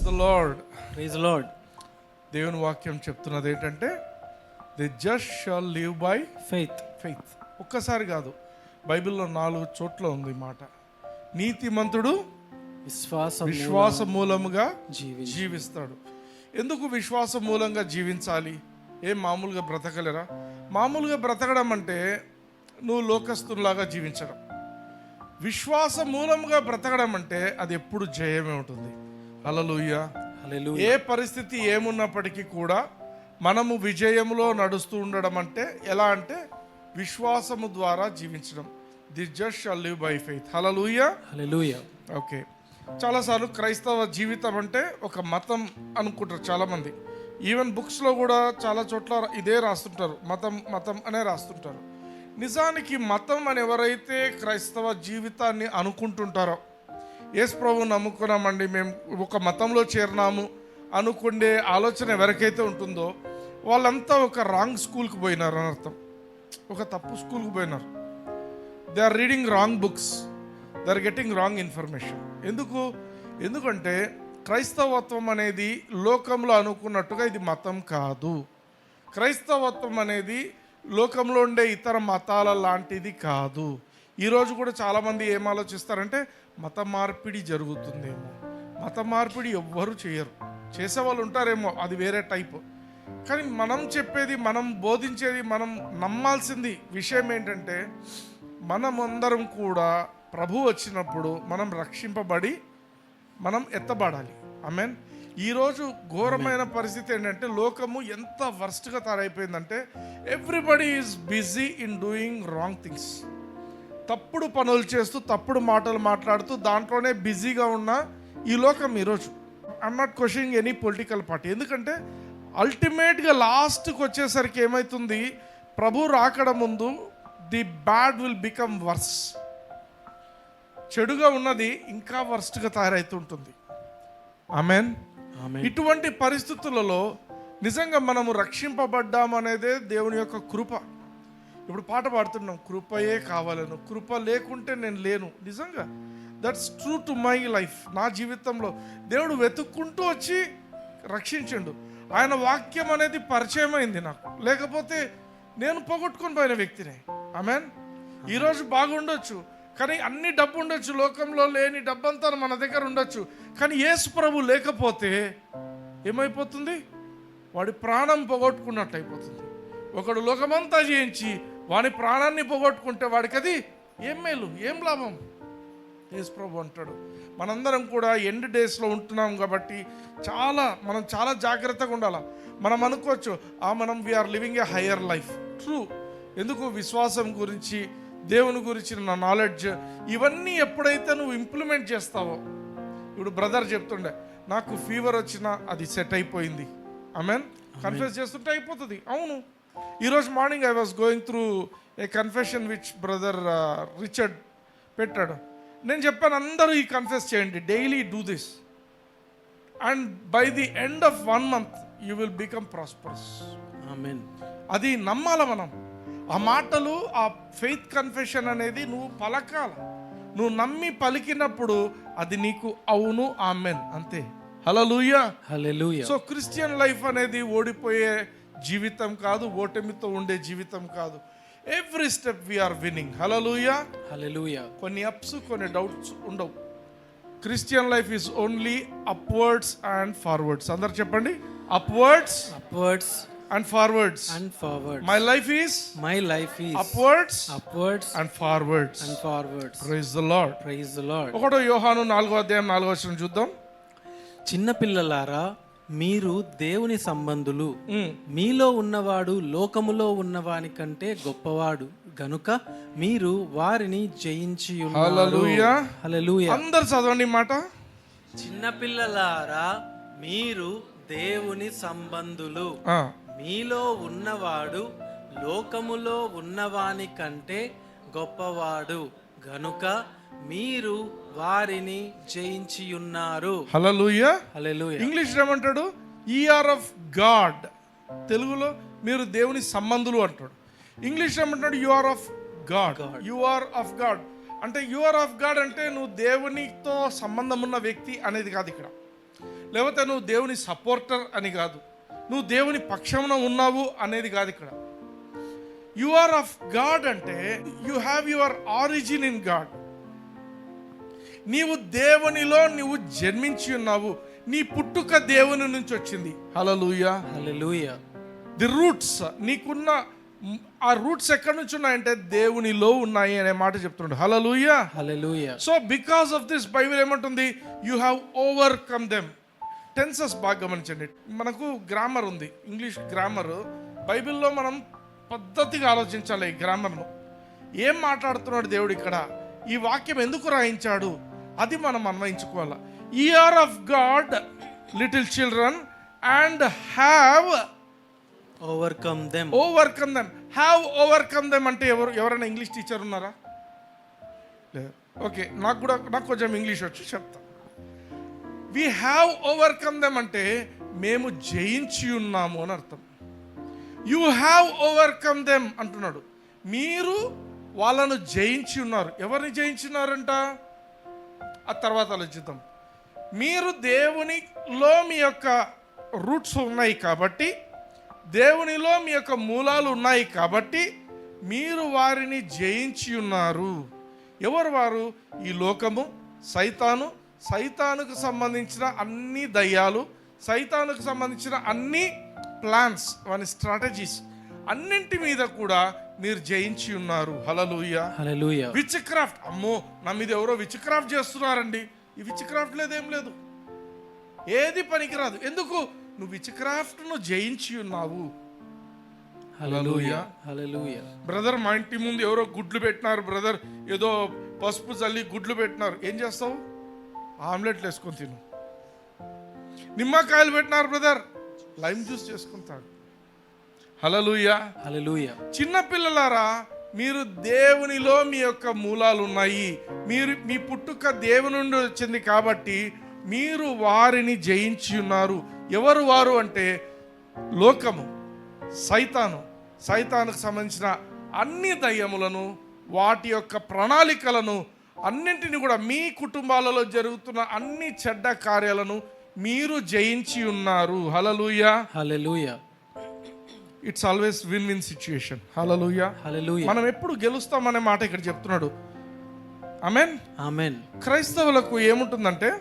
The lord. Praise lord. దేవుని వాక్యం చెప్తున్నది ఏంటంటే the just shawl live by faith. Faith. ఒక్కసారి కాదు, బైబిల్లో 4 చోట్ల ఉంది ఈ మాట. నీతిమంతుడు విశ్వాస మూలముగా జీవిస్తాడు. ఎందుకు విశ్వాస మూలంగా జీవించాలి? ఏం మామూలుగా బ్రతకలేరా? మామూలుగా బ్రతకడం అంటే నువ్వు లోకస్తులాగా జీవించడం. విశ్వాస మూలంగా బ్రతకడం అంటే అది ఎప్పుడు జయమే ఉంటుంది. హల్లెలూయా. ఏ పరిస్థితి ఏమున్నప్పటికీ కూడా మనము విజయంలో నడుస్తూ ఉండడం అంటే ఎలా అంటే విశ్వాసము ద్వారా జీవించడం. The just shall live by faith. Hallelujah. Hallelujah. Okay, చాలాసార్లు క్రైస్తవ జీవితం అంటే ఒక మతం అనుకుంటారు చాలామంది. ఈవెన్ బుక్స్లో కూడా చాలా చోట్ల ఇదే రాస్తుంటారు, మతం మతం అనే రాస్తుంటారు. నిజానికి మతం అని ఎవరైతే క్రైస్తవ జీవితాన్ని అనుకుంటుంటారో, యేసు ప్రభువుని నమ్ముకున్నామండి, మేము ఒక మతంలో చేరినాము అనుకునే ఆలోచన ఎవరికైతే ఉంటుందో వాళ్ళంతా ఒక రాంగ్ స్కూల్కి పోయినారు అని అర్థం. ఒక తప్పు స్కూల్కి పోయినారు. They are reading wrong books, they are getting wrong information. ఎందుకంటే క్రైస్తవత్వం అనేది లోకంలో అనుకున్నట్టుగా ఇది మతం కాదు. క్రైస్తవత్వం అనేది లోకంలో ఉండే ఇతర మతాల లాంటిది కాదు. ఈరోజు కూడా చాలామంది ఏం ఆలోచిస్తారంటే మత మార్పిడి జరుగుతుందేమో. మత మార్పిడి ఎవ్వరూ చేయరు, చేసేవాళ్ళు ఉంటారేమో, అది వేరే టైప్. కానీ మనం చెప్పేది, మనం బోధించేది, మనం నమ్మాల్సింది విషయం ఏంటంటే మనమందరం కూడా ప్రభు వచ్చినప్పుడు మనం రక్షింపబడి మనం ఎత్తబడాలి. ఆమేన్. ఈరోజు ఘోరమైన పరిస్థితి ఏంటంటే లోకము ఎంత వర్స్ట్గా తయారైపోయిందంటే everybody is busy in doing wrong things. తప్పుడు పనులు చేస్తూ తప్పుడు మాటలు మాట్లాడుతూ దాంట్లోనే బిజీగా ఉన్న ఈ లోకం ఈరోజు. I'm not questioning any political party. ఎందుకంటే అల్టిమేట్గా లాస్ట్కి వచ్చేసరికి ఏమవుతుంది, ప్రభు రాకడ ముందు the bad will become worse. చెడుగా ఉన్నది ఇంకా వర్స్ట్గా తయారవుతుంటుంది. ఆమేన్. ఇటువంటి పరిస్థితులలో నిజంగా మనము రక్షింపబడ్డామనేదే దేవుని యొక్క కృప. ఇప్పుడు పాట పాడుతున్నాం, కృపయే కావాలను, కృప లేకుంటే నేను లేను. నిజంగా that's true to my life. నా జీవితంలో దేవుడు వెతుక్కుంటూ వచ్చి రక్షించండు. ఆయన వాక్యం అనేది పరిచయం అయింది నాకు, లేకపోతే నేను పోగొట్టుకొని పోయిన వ్యక్తినే. ఆమేన్. ఈరోజు బాగుండొచ్చు, కానీ అన్ని డబ్బు ఉండొచ్చు, లోకంలో లేని డబ్బంతా మన దగ్గర ఉండొచ్చు, కానీ యేసు ప్రభు లేకపోతే ఏమైపోతుంది? వాడి ప్రాణం పోగొట్టుకున్నట్టు అయిపోతుంది. ఒకడు లోకమంతా జయించి వాడి ప్రాణాన్ని పోగొట్టుకుంటే వాడికి అది ఏం మేలు, ఏం లాభం? యేసు ప్రభు అంటాడు. మనందరం కూడా ఎండ్ డేస్లో ఉంటున్నాం కాబట్టి మనం చాలా జాగ్రత్తగా ఉండాలి. మనం అనుకోవచ్చు మనం we're living a higher life. True. ఎందుకు? విశ్వాసం గురించి, దేవుని గురించి నా నాలెడ్జ్, ఇవన్నీ ఎప్పుడైతే నువ్వు ఇంప్లిమెంట్ చేస్తావో. ఇప్పుడు బ్రదర్ చెప్తుండే, నాకు ఫీవర్ వచ్చినా అది సెట్ అయిపోయింది. ఆమెన్. కన్ఫెస్ చేస్తుంటే అయిపోతుంది. అవును. ఈరోజు morning I was going through a confession which brother Richard పెట్టాడు. నేను చెప్పాను, అందరూ ఈ కన్ఫెస్ చేయండి, daily do this, and by the end of 1 month you will become prosperous. Amen. అది నమ్మాల మనం. ఆ మాటలు, ఆ ఫెయిత్ కన్ఫెషన్ అనేది నువ్వు పలకాల. నువ్వు నమ్మి పలికినప్పుడు అది నీకు అవును, ఆమెన్, అంతే. Hallelujah. Hallelujah. So Christian life అనేది ఓడిపోయే జీవితం కాదు, ఓటమితో ఉండే జీవితం కాదు. Every step we are winning. Hallelujah. Hallelujah. కొన్ని అప్స్, కొన్ని డౌట్స్ ఉండవు. Christian life is only upwards and forwards. అందరు చెప్పండి, upwards and forwards. My life is upwards and forwards. Praise the Lord. ఒకటో యోహాను 4వ అధ్యాయం 4వ వచనం చూద్దాం. చిన్న పిల్లలారా, మీరు దేవుని సంబంధులు, మీలో ఉన్నవాడు లోకములో ఉన్నవాని కంటే గొప్పవాడు గనుక మీరు వారిని జయించి ఉన్నారు. హల్లెలూయా. హల్లెలూయా. అందరూ చదవండి మాట. చిన్న పిల్లలారా, మీరు దేవుని సంబంధులు, మీలో ఉన్నవాడు లోకములో ఉన్నవాని కంటే గొప్పవాడు గనుక మీరు వారిని జయించి ఉన్నారు. హల్లెలూయా. హల్లెలూయా. ఇంగ్లీష్ ఏమంటాడు? యీ ఆర్ ఆఫ్ గాడ్. తెలుగులో మీరు దేవుని సంబంధులు అంటాడు. ఇంగ్లీష్ ఏమంటాడు? You are of God. You are of God అంటే యు ఆర్ ఆఫ్ గాడ్ అంటే నువ్వు దేవునితో సంబంధం ఉన్న వ్యక్తి అనేది కాదు ఇక్కడ. లేకపోతే నువ్వు దేవుని సపోర్టర్ అని కాదు, నువ్వు దేవుని పక్షమున ఉన్నావు అనేది కాదు ఇక్కడ. యు ఆర్ ఆఫ్ గాడ్ అంటే you have your origin in God. నీవు దేవునిలో నువ్వు జన్మించి ఉన్నావు, నీ పుట్టుక దేవుని నుంచి వచ్చింది. హల్లెలూయా, హల్లెలూయా. ది రూట్స్, నీకున్న ఆ రూట్స్ ఎక్కడి నుంచి ఉన్నాయంటే దేవునిలో ఉన్నాయి అనే మాట చెప్తున్నాడు. Hallelujah, hallelujah. So because of this Bible ఏమంటుంది, you have overcome them. Tenses బాగా గమనించండి. మనకు గ్రామర్ ఉంది, ఇంగ్లీష్ గ్రామర్. బైబిల్లో మనం పద్ధతిగా ఆలోచించాలి ఈ గ్రామర్ను. ఏం మాట్లాడుతున్నాడు దేవుడు ఇక్కడ, ఈ వాక్యం ఎందుకు రాయించాడు, అది మనం అన్వయించుకోవాలి. Ye are of God little children and have overcome them. Overcome them. Have overcome them అంటే ఎవరైనా ఇంగ్లీష్ టీచర్ ఉన్నారా? లేదు. ఓకే, నాకు కొంచెం ఇంగ్లీష్ వచ్చి చెప్తా. వి హ్యావ్ ఓవర్కమ్ దెమ్ అంటే మేము జయించి ఉన్నాము అని అర్థం. యు హ్యావ్ ఓవర్కమ్ దెమ్ అంటున్నాడు, మీరు వాళ్ళను జయించి ఉన్నారు. ఎవరిని జయించినారంట, ఆ తర్వాత ఆలోచిద్దాం. మీరు దేవునిలో మీ యొక్క రూట్స్ ఉన్నాయి కాబట్టి, దేవునిలో మీ యొక్క మూలాలు ఉన్నాయి కాబట్టి మీరు వారిని జయించి ఉన్నారు. ఎవరు వారు? ఈ లోకము, సైతానుకు సంబంధించిన అన్ని దయ్యాలు, సైతానుకు సంబంధించిన అన్ని ప్లాన్స్, వాని స్ట్రాటజీస్ అన్నింటి మీద కూడా మీరు జయించి ఉన్నారు. Hallelujah, hallelujah. విచ్ క్రాఫ్ట్, అమ్మో నా మీద ఎవరో విచ్ క్రాఫ్ట్ చేస్తున్నారండి. ఈ విచ్ క్రాఫ్ట్ లేదేం లేదు, ఏది పనికిరాదు. ఎందుకు? నువ్వు విచ్ క్రాఫ్ట్ ను జయించి ఉన్నావు. హల్లెలూయా, హల్లెలూయా. బ్రదర్, మా ఇంటి ముందు ఎవరో గుడ్లు పెట్టినారు బ్రదర్, ఏదో పసుపు చల్లి గుడ్లు పెట్టినారు. ఏం చేస్తావు? ఆమ్లెట్లు వేసుకొని తిను. నిమ్మకాయలు పెట్టినారు బ్రదర్, లైమ్ జ్యూస్ చేసుకుంటాడు. హల్లెలూయా, హల్లెలూయా. చిన్న పిల్లలారా, మీరు దేవునిలో మీ యొక్క మూలాలు ఉన్నాయి. మీ పుట్టుక దేవుని నుండి వచ్చింది కాబట్టి మీరు వారిని జయించి ఉన్నారు. ఎవరు వారు అంటే లోకము, సైతానుకు సంబంధించిన అన్ని దయ్యములను, వాటి యొక్క ప్రణాళికలను అన్నింటిని కూడా, మీ కుటుంబాలలో జరుగుతున్న అన్ని చెడ్డ కార్యాలను మీరు జయించి ఉన్నారు. Hallelujah, hallelujah. It's always win win situation. Hallelujah, hallelujah. మనం ఎప్పుడు గెలుస్తామనే మాట ఇక్కడ చెప్తున్నాడు. ఆమేన్, ఆమేన్. క్రైస్తవులకు ఏముంటుందంటే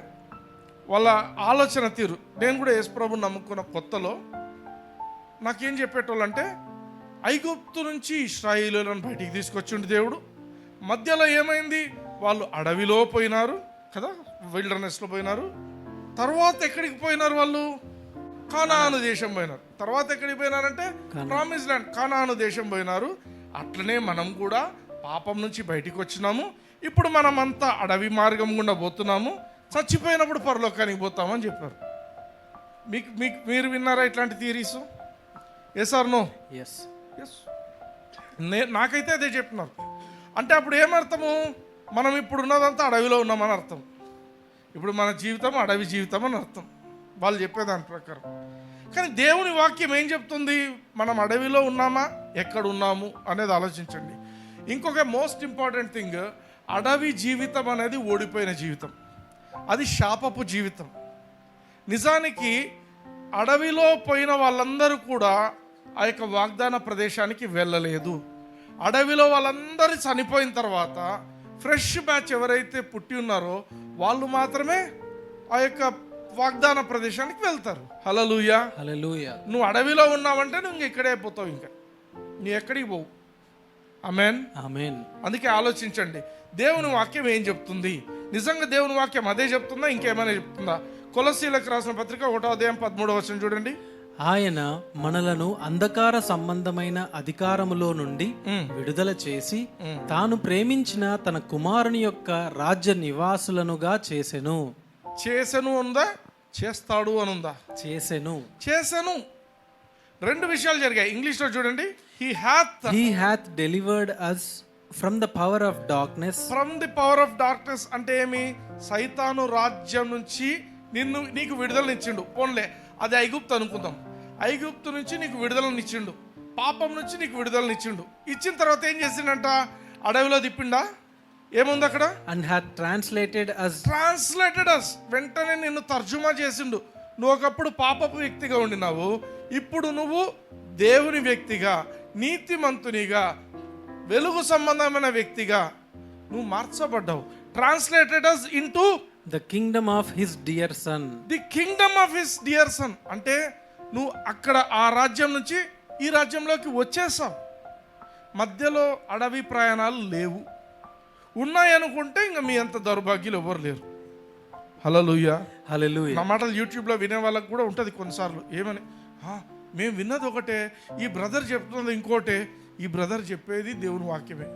వాళ్ళ ఆలోచన తీరు. నేను కూడా యేసు ప్రభువుని నమ్ముకున్న కొత్తలో నాకేం చెప్పేటోళ్ళు అంటే, ఐగుప్తు నుంచి ఇశ్రాయేలీయులను బయటికి తీసుకొచ్చిండు దేవుడు. మధ్యలో ఏమైంది, వాళ్ళు అడవిలో పోయినారు కదా, విల్డర్నెస్లో పోయినారు. తర్వాత ఎక్కడికి పోయినారు వాళ్ళు? కానాను దేశం పోయినారు. తర్వాత ఎక్కడికి పోయినారంటే ప్రామిస్ ల్యాండ్, కానాను దేశం పోయినారు. అట్లనే మనం కూడా పాపం నుంచి బయటికి వచ్చినాము. ఇప్పుడు మనమంతా అడవి మార్గం గుండా పోతున్నాము. చచ్చిపోయినప్పుడు పరలోకానికి పోతామని చెప్పారు. మీరు విన్నారా ఇట్లాంటి theories? Yes or no? Yes, yes. నాకైతే అదే చెప్తున్నారు. అంటే అప్పుడు ఏమర్థము, మనం ఇప్పుడు ఉన్నదంతా అడవిలో ఉన్నామని అర్థం. ఇప్పుడు మన జీవితం అడవి జీవితం అని అర్థం వాళ్ళు చెప్పేదాని ప్రకారం. కానీ దేవుని వాక్యం ఏం చెప్తుంది? మనం అడవిలో ఉన్నామా, ఎక్కడ ఉన్నాము అనేది ఆలోచించండి. ఇంకొక మోస్ట్ ఇంపార్టెంట్ థింగ్, అడవి జీవితం అనేది ఓడిపోయిన జీవితం, అది శాపపు జీవితం. నిజానికి అడవిలో పోయిన వాళ్ళందరూ కూడా ఆ యొక్క వాగ్దాన ప్రదేశానికి వెళ్ళలేదు. అడవిలో వాళ్ళందరూ చనిపోయిన తర్వాత ఫ్రెష్ బ్యాచ్ ఎవరైతే పుట్టి ఉన్నారో వాళ్ళు మాత్రమే ఆ యొక్క వాగ్దాన ప్రదేశానికి వెళ్తారు. హల్లెలూయా, హల్లెలూయా. నువ్వు అడవిలో ఉన్నావంటే నువ్వు ఇక్కడే అయిపోతావు, ఇంకా నీ ఎక్కడికి పోవు. ఆమేన్, ఆమేన్. అందుకే ఆలోచించండి, దేవుని వాక్యం ఏం చెప్తుంది? నిజంగా దేవుని వాక్యం అదే చెప్తుందా, ఇంకేమైనా చెప్తుందా? కొలస్సీలకు రాసిన పత్రిక 1వ అధ్యాయం 13వ వచనం చూడండి. ఆయన మనలను అంధకార సంబంధమైన అధికారములో నుండి విడుదల చేసి తాను ప్రేమించిన తన కుమారుని యొక్క రాజ్య నివాసులనుగా చేసెను ఉందా, చేస్తాడు అని ఉందా? చేసెను. రెండు విషయాలు జరిగాయి. ఇంగ్లీష్లో చూడండి, he hath delivered us from the power of darkness. అంటే ఏమి? సైతాను రాజ్యం నుంచి నీకు విడుదలనిచ్చిండు. పోన్లే, అది ఐగుప్తు అనుకుందాం. ఐగుప్తు నుంచి నీకు విడుదలనిచ్చిండు, పాపం నుంచి నీకు విడుదలనిచ్చిండు. ఇచ్చిన తర్వాత ఏం చేసిండంట? అడవిలో తిప్పిండా? ఏముంది అక్కడ? and hath translated us. వెంటనే నిన్ను తర్జుమా చేసిండు. నువ్వు ఒకప్పుడు పాపపు వ్యక్తిగా ఉండినావు, ఇప్పుడు నువ్వు దేవుని వ్యక్తిగా, నీతిమంతునిగా, వెలుగు సంబంధమైన వ్యక్తిగా నువ్వు మార్చబడ్డావు. Translated us into the kingdom of his dear son. The kingdom of his dear son. అంటే నువ్వు అక్కడ ఆ రాజ్యం నుంచి ఈ రాజ్యంలోకి వచ్చేసావు. మధ్యలో అడవి ప్రయాణాలు లేవు. ఉన్నాయనుకుంటే ఇంకా మీ అంత దౌర్భాగ్యులు ఎవరు లేరు. హల్లెలూయా. Hallelujah. నా మాటలు యూట్యూబ్లో వినే వాళ్ళకి కూడా ఉంటుంది కొన్నిసార్లు. ఏమని, మేము విన్నది ఒకటే, ఈ బ్రదర్ చెప్తున్నది ఇంకోటే, ఈ బ్రదర్ చెప్పేది దేవుని వాక్యమే.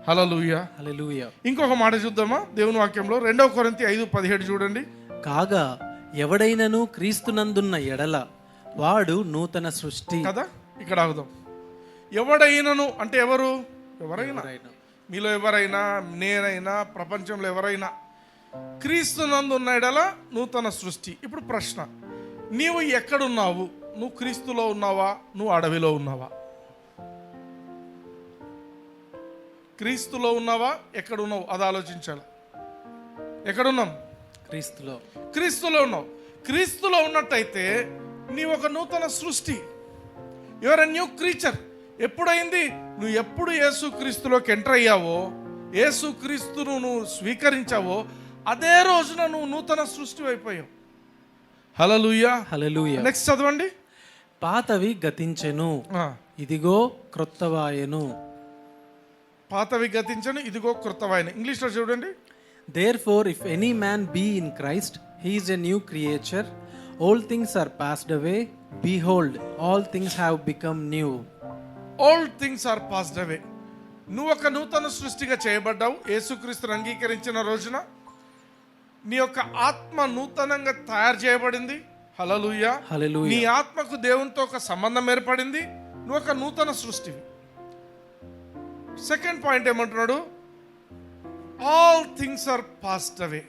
హల్లెలూయా. Hallelujah. ఇంకొక మాట చూద్దామా దేవుని వాక్యంలో? 2 కొరింథీ 5:17 చూడండి. కాగా ఎవడైనను క్రీస్తునందున్న ఎడల వాడు నూతన సృష్టి. కదా, ఇక్కడ ఆగుదాం. ఎవడైనను అంటే ఎవరు? ఎవరైనా, మీలో ఎవరైనా, నేనైనా, ప్రపంచంలో ఎవరైనా క్రీస్తునందు ఉన్న ఎడల నూతన సృష్టి. ఇప్పుడు ప్రశ్న, నీవు ఎక్కడున్నావు? నువ్వు క్రీస్తులో ఉన్నావా? నువ్వు అడవిలో ఉన్నావా? క్రీస్తులో ఉన్నావా? ఎక్కడున్నావు? అది ఆలోచించాలి. ఎక్కడున్నాం? క్రీస్తులో. క్రీస్తులో ఉన్నావు. క్రీస్తులో ఉన్నట్టయితే నీవు ఒక నూతన సృష్టి. Your a new creature. ఎప్పుడైంది? నువ్వు ఎప్పుడు యేసు క్రీస్తులోకి ఎంటర్ అయ్యావో, యేసు క్రీస్తును నువ్వు స్వీకరించావో, అదే రోజున నువ్వు నూతన సృష్టి అయిపోయావు. హల్లెలూయా. హల్లెలూయా. నెక్స్ట్ చదవండి. పాతవి గతించెను, ఇదిగో క్రొత్తవాయెను. పాతవి గతించను, ఇదిగో క్రొత్తవాయెను. ఇంగ్లీష్లో చూడండి. Therefore if any man be in Christ, he is a new creature. All things are passed away. Behold, all things have become new. All things are passed away. నువ్వు ఒక నూతన సృష్టిగా చేయబడ్డావు యేసుక్రీస్తుని అంగీకరించిన రోజున. నీ యొక్క ఆత్మ నూతనంగా తయారు చేయబడింది. హల్లెలూయా. హల్లెలూయా. నీ ఆత్మకు దేవునితో ఒక సంబంధం ఏర్పడింది. నువ్వు ఒక నూతన సృష్టివి. సెకండ్ పాయింట్ ఏమంటున్నాడు? All things are passed away.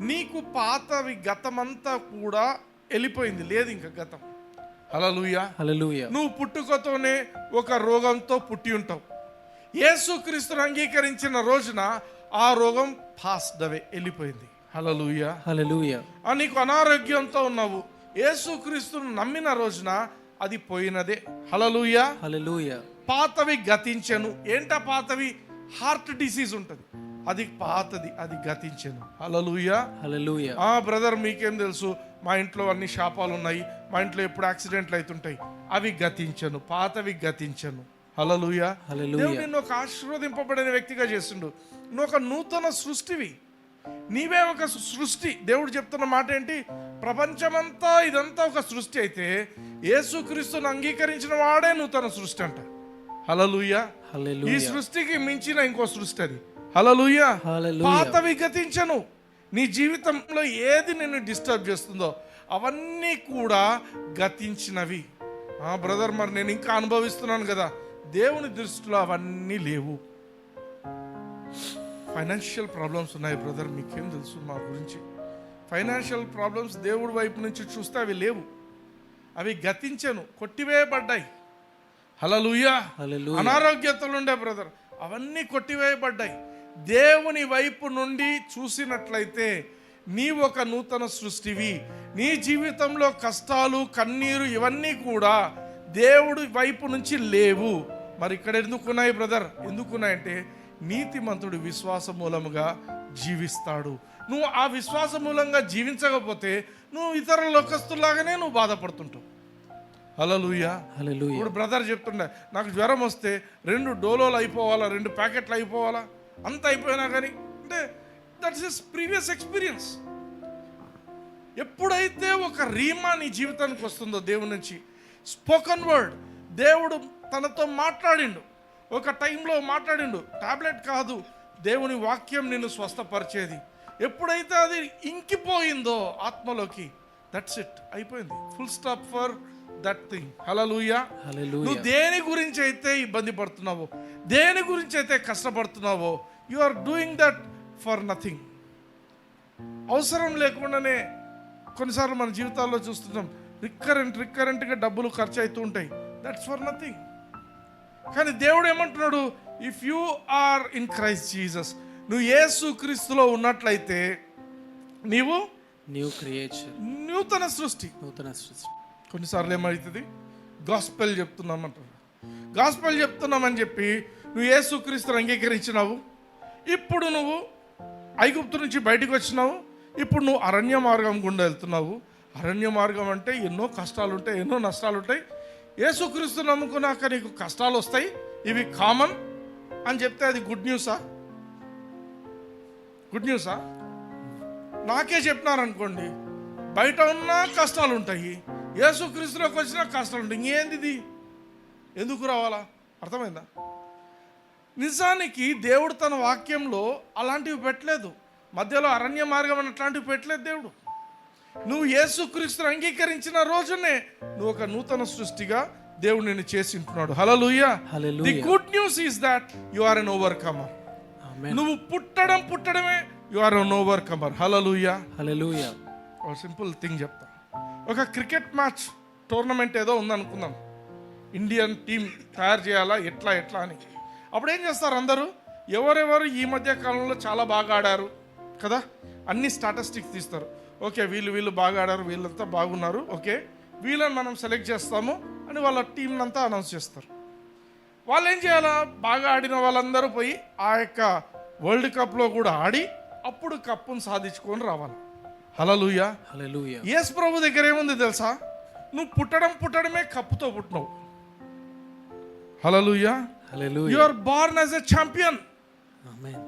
నీకు పాతవి గతమంతా కూడా వెళ్ళిపోయింది, లేదు ఇంకా గతం. హల్లెలూయా. హల్లెలూయా. నువ్వు పుట్టుకతోనే ఒక రోగంతో పుట్టి ఉంటావు. యేసుక్రీస్తుని అంగీకరించిన రోజున ఆ రోగం పాస్డ్ అవే, వెళ్ళిపోయింది. హల్లెలూయా. హల్లెలూయా. నీకు అనారోగ్యంతో ఉన్నావు, యేసుక్రీస్తును నమ్మిన రోజున అది పోయినదే. హల్లెలూయా. హల్లెలూయా. పాతవి గతించెను. ఏంటా పాతవి? హార్ట్ డిసీజ్ ఉంటుంది, అది పాతది, అది గతించెను. హల్లెలూయా. హల్లెలూయా. బ్రదర్ మీకేం తెలుసు, మా ఇంట్లో అన్ని శాపాలు ఉన్నాయి, మా ఇంట్లో ఎప్పుడు యాక్సిడెంట్లు అవుతుంటాయి. అవి గతించను, పాతవి గతించను. హల్లెలూయా. హల్లెలూయా. దేవుడు నిన్ను ఒక ఆశీర్వదింపబడిన వ్యక్తిగా చేసిండు. నువ్వు ఒక నూతన సృష్టివి. నీవే ఒక సృష్టి. దేవుడు చెప్తున్న మాట ఏంటి? ప్రపంచమంతా ఇదంతా ఒక సృష్టి అయితే యేసుక్రీస్తును అంగీకరించిన వాడే నూతన సృష్టి అంట. హల్లెలూయా. ఈ హల్లెలూయా. సృష్టికి మించిన ఇంకో సృష్టి అది. హల్లెలూయా. హల్లెలూయా. పాతవి గతించను. నీ జీవితంలో ఏది నిన్ను డిస్టర్బ్ చేస్తుందో అవన్నీ కూడా గతించినవి. బ్రదర్, మరి నేను ఇంకా అనుభవిస్తున్నాను కదా. దేవుని దృష్టిలో అవన్నీ లేవు. ఫైనాన్షియల్ ప్రాబ్లమ్స్ ఉన్నాయి బ్రదర్, మీకేం తెలుసు మా గురించి. ఫైనాన్షియల్ ప్రాబ్లమ్స్ దేవుడి వైపు నుంచి చూస్తే అవి లేవు, అవి గతించను, కొట్టివేయబడ్డాయి. హల్లెలూయా. హల్లెలూయా. అనారోగ్యతలు ఉండే బ్రదర్, అవన్నీ కొట్టివేయబడ్డాయి. దేవుని వైపు నుండి చూసినట్లయితే నీవు ఒక నూతన సృష్టివి. నీ జీవితంలో కష్టాలు, కన్నీరు ఇవన్నీ కూడా దేవుడి వైపు నుంచి లేవు. మరి ఇక్కడ ఎందుకున్నాయి బ్రదర్? ఎందుకున్నాయంటే నీతిమంతుడు విశ్వాస మూలముగా జీవిస్తాడు. నువ్వు ఆ విశ్వాస మూలంగా జీవించకపోతే నువ్వు ఇతర లోకస్తులాగానే నువ్వు బాధపడుతుంటావు. హల్లెలూయా. హల్లెలూయా. ఇప్పుడు బ్రదర్ చెప్తుండే, నాకు జ్వరం వస్తే 2 డోలోలు అయిపోవాలా, 2 ప్యాకెట్లు అయిపోవాలా, అంత అయిపోయినా కానీ అంటే దట్స్ హిస్ ప్రీవియస్ ఎక్స్పీరియన్స్. ఎప్పుడైతే ఒక రీమా నీ జీవితానికి వస్తుందో దేవుడి నుంచి, స్పోకన్ వర్డ్, దేవుడు తనతో మాట్లాడిండు, ఒక టైంలో మాట్లాడిండు. టాబ్లెట్ కాదు, దేవుని వాక్యం నిన్ను స్వస్థపరిచేది. ఎప్పుడైతే అది ఇంకిపోయిందో ఆత్మలోకి, దట్స్ ఇట్, అయిపోయింది. Full stop for that thing. Hallelujah. Hallelujah. నువ్వు దేని గురించి అయితే ఇబ్బంది పడుతున్నావో, దేని గురించి అయితే కష్టపడుతున్నావో, you are doing that for nothing. అవసరం లేకుండానే కొన్నిసార్లు మన జీవితాల్లో చూస్తున్నాం, రిక్కరెంట్గా డబ్బులు ఖర్చు అవుతూ ఉంటాయి. That's for nothing. కానీ దేవుడు ఏమంటున్నాడు? If you are in Christ Jesus, నువ్వు యేసు క్రీస్తులో ఉన్నట్లయితే నీవు New creature. నూతన సృష్టి. నూతన సృష్టి. కొన్నిసార్లు ఏమవుతుంది, గాస్పెల్ చెప్తున్నామంటారు. గాస్పెల్ చెప్తున్నామని చెప్పి నువ్వు యేసుక్రీస్తుని అంగీకరించినావు, ఇప్పుడు నువ్వు ఐగుప్తు నుంచి బయటకు వచ్చినావు, ఇప్పుడు నువ్వు అరణ్య మార్గం గుండా వెళ్తున్నావు. అరణ్య మార్గం అంటే ఎన్నో కష్టాలు ఉంటాయి, ఎన్నో నష్టాలు ఉంటాయి. యేసుక్రీస్తు నమ్ముకున్నాక నీకు కష్టాలు వస్తాయి, ఇవి కామన్ అని చెప్తే అది గుడ్ న్యూసా? గుడ్ న్యూసా? నాకే చెప్పినారనుకోండి, బయట ఉన్న కష్టాలు ఉంటాయి, యేసుక్రీస్తులోకి వచ్చిన కష్టాలు ఉంటాయి, ఇంకేంది ఇది, ఎందుకు రావాలా? అర్థమైందా? నిజానికి దేవుడు తన వాక్యంలో అలాంటివి పెట్టలేదు, మధ్యలో అరణ్య మార్గం అని అట్లాంటివి పెట్టలేదు దేవుడు. నువ్వు యేసుక్రీస్తుని అంగీకరించిన రోజునే నువ్వు ఒక నూతన సృష్టిగా దేవుడు నిన్ను చేసి ఉంటున్నాడు. Hallelujah. The good news is that you are an overcomer. నువ్వు పుట్టడమే you are an overcomer. Hallelujah. Hallelujah. ఒక సింపుల్ థింగ్ చెప్తా. ఒక క్రికెట్ మ్యాచ్ టోర్నమెంట్ ఏదో ఉందనుకుందాం, ఇండియన్ టీం తయారు చేయాలా ఎట్లా అని. అప్పుడు ఏం చేస్తారు అందరూ, ఎవరెవరు ఈ మధ్య కాలంలో చాలా బాగా ఆడారు కదా, అన్ని స్టాటిస్టిక్స్ తీస్తారు. ఓకే, వీళ్ళు బాగా ఆడారు, వీళ్ళంతా బాగున్నారు, ఓకే వీళ్ళని మనం సెలెక్ట్ చేస్తాము అని వాళ్ళ టీంని అంతా అనౌన్స్ చేస్తారు. వాళ్ళు ఏం చేయాలా, బాగా ఆడిన వాళ్ళందరూ పోయి ఆ యొక్క వరల్డ్ కప్లో కూడా ఆడి అప్పుడు కప్పును సాధించుకొని రావాలి. హల్లెలూయా. హల్లెలూయా. యేసు ప్రభు దగ్గర ఏముంది తెలుసా, నువ్వు పుట్టడమే కప్పుతో పుట్టినావు. Hallelujah. Hallelujah. You are born as a champion. Amen.